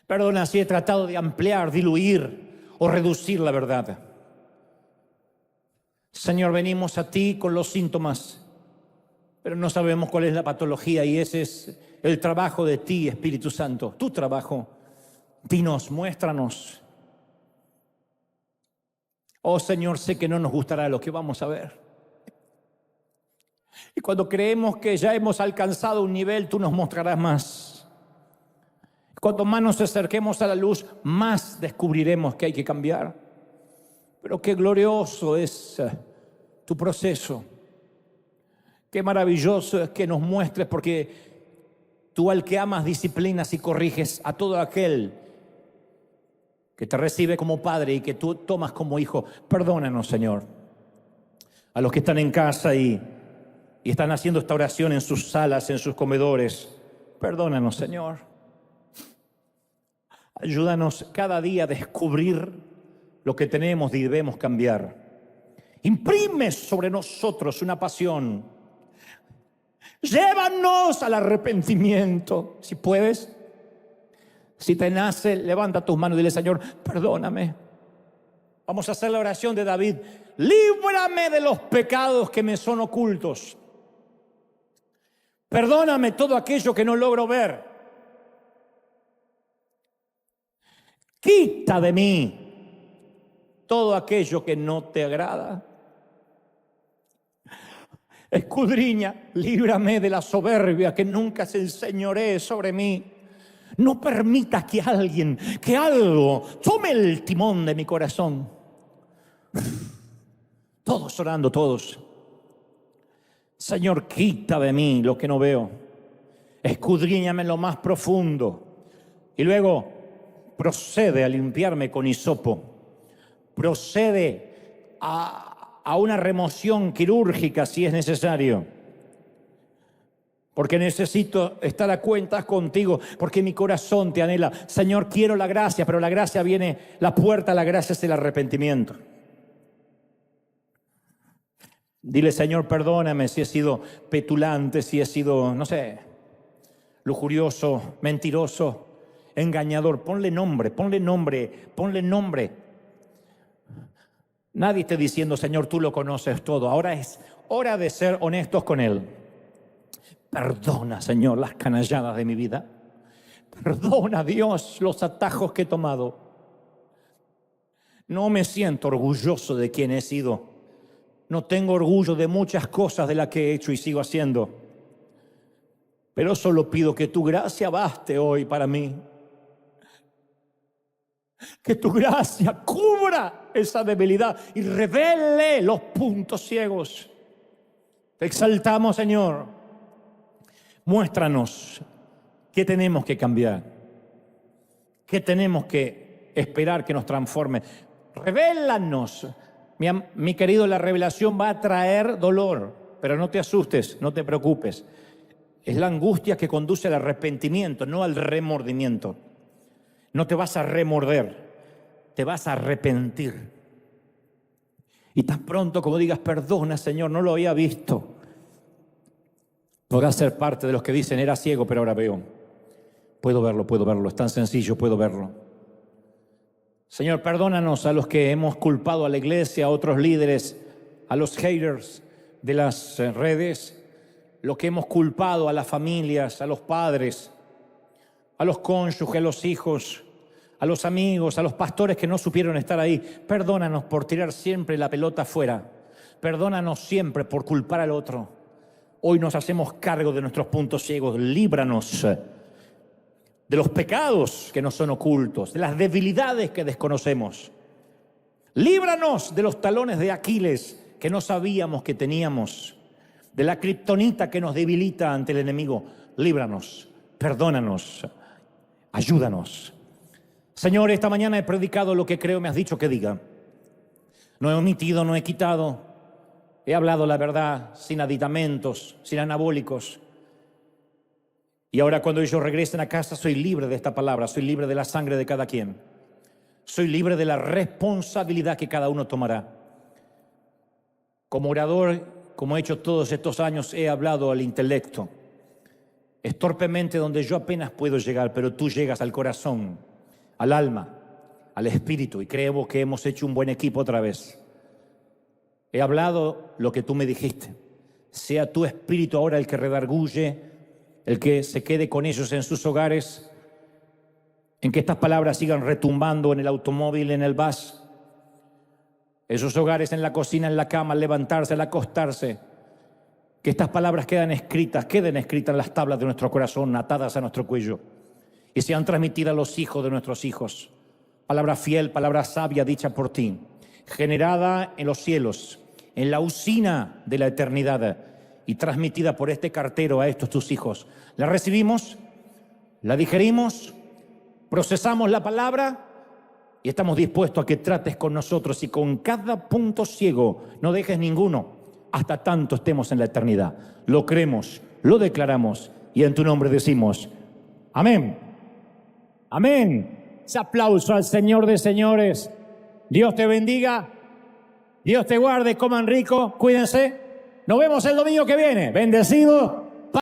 Perdona si he tratado de ampliar, diluir o reducir la verdad. Señor, venimos a ti con los síntomas, pero no sabemos cuál es la patología y ese es el trabajo de ti, Espíritu Santo. Tu trabajo. Dinos, muéstranos. Oh Señor, sé que no nos gustará lo que vamos a ver. Y cuando creemos que ya hemos alcanzado un nivel, tú nos mostrarás más. Cuanto más nos acerquemos a la luz, más descubriremos que hay que cambiar. Pero qué glorioso es tu proceso. Qué maravilloso es que nos muestres, porque tú al que amas disciplinas y corriges a todo aquel que te recibe como padre y que tú tomas como hijo. Perdónanos, Señor. A los que están en casa y están haciendo esta oración en sus salas, en sus comedores. Perdónanos, Señor. Ayúdanos cada día a descubrir lo que tenemos y debemos cambiar. Imprime sobre nosotros una pasión. Llévanos al arrepentimiento, si puedes. Si te nace, levanta tus manos y dile, Señor, perdóname. Vamos a hacer la oración de David. Líbrame de los pecados que me son ocultos. Perdóname todo aquello que no logro ver. Quita de mí todo aquello que no te agrada. Escudriña, líbrame de la soberbia que nunca se enseñoree sobre mí. No permitas que alguien, que algo tome el timón de mi corazón. Todos orando, todos. Señor, quita de mí lo que no veo. Escudriñame en lo más profundo. Y luego procede a limpiarme con hisopo. Procede a una remoción quirúrgica si es necesario. Porque necesito estar a cuentas contigo, porque mi corazón te anhela. Señor, quiero la gracia, pero la gracia viene, la puerta a la gracia es el arrepentimiento. Dile, Señor, perdóname si he sido petulante, si he sido, no sé, lujurioso, mentiroso, engañador. Ponle nombre, ponle nombre, ponle nombre. Nadie está diciendo, Señor, tú lo conoces todo. Ahora es hora de ser honestos con Él. Perdona, Señor, las canalladas de mi vida. Perdona, Dios, los atajos que he tomado. No me siento orgulloso de quien he sido. No tengo orgullo de muchas cosas de las que he hecho y sigo haciendo. Pero solo pido que tu gracia baste hoy para mí. Que tu gracia cubra esa debilidad y revele los puntos ciegos. Te exaltamos, Señor. Muéstranos qué tenemos que cambiar, qué tenemos que esperar que nos transforme. Revélanos. Mi querido, la revelación va a traer dolor, pero no te asustes, no te preocupes. Es la angustia que conduce al arrepentimiento, no al remordimiento. No te vas a remorder, te vas a arrepentir. Y tan pronto como digas, perdona, Señor, no lo había visto, podrás ser parte de los que dicen, era ciego, pero ahora veo. Puedo verlo, es tan sencillo, puedo verlo. Señor, perdónanos a los que hemos culpado a la iglesia, a otros líderes, a los haters de las redes, lo que hemos culpado a las familias, a los padres, a los cónyuges, a los hijos, a los amigos, a los pastores que no supieron estar ahí. Perdónanos por tirar siempre la pelota afuera. Perdónanos siempre por culpar al otro. Hoy nos hacemos cargo de nuestros puntos ciegos. Líbranos de los pecados que nos son ocultos, de las debilidades que desconocemos. Líbranos de los talones de Aquiles que no sabíamos que teníamos, de la kriptonita que nos debilita ante el enemigo. Líbranos, perdónanos, ayúdanos. Señor, esta mañana he predicado lo que creo me has dicho que diga. No he omitido, no he quitado. He hablado la verdad sin aditamentos, sin anabólicos. Y ahora cuando ellos regresen a casa soy libre de esta palabra, soy libre de la sangre de cada quien. Soy libre de la responsabilidad que cada uno tomará. Como orador, como he hecho todos estos años, he hablado al intelecto. Es torpemente donde yo apenas puedo llegar, pero tú llegas al corazón, al alma, al espíritu, y creo que hemos hecho un buen equipo otra vez. He hablado lo que tú me dijiste. Sea tu espíritu ahora el que redarguye, el que se quede con ellos en sus hogares, en que estas palabras sigan retumbando en el automóvil, en el bus, esos hogares, en la cocina, en la cama, al levantarse, al acostarse. Que estas palabras queden escritas en las tablas de nuestro corazón, atadas a nuestro cuello, y sean transmitidas a los hijos de nuestros hijos. Palabra fiel, palabra sabia dicha por ti, generada en los cielos, en la usina de la eternidad, y transmitida por este cartero a estos tus hijos. La recibimos, la digerimos, procesamos la palabra y estamos dispuestos a que trates con nosotros, y con cada punto ciego no dejes ninguno hasta tanto estemos en la eternidad. Lo creemos, lo declaramos y en tu nombre decimos amén. Amén. Ese aplauso al Señor de señores. Dios te bendiga, Dios te guarde, coman rico, cuídense. Nos vemos el domingo que viene. Bendecido.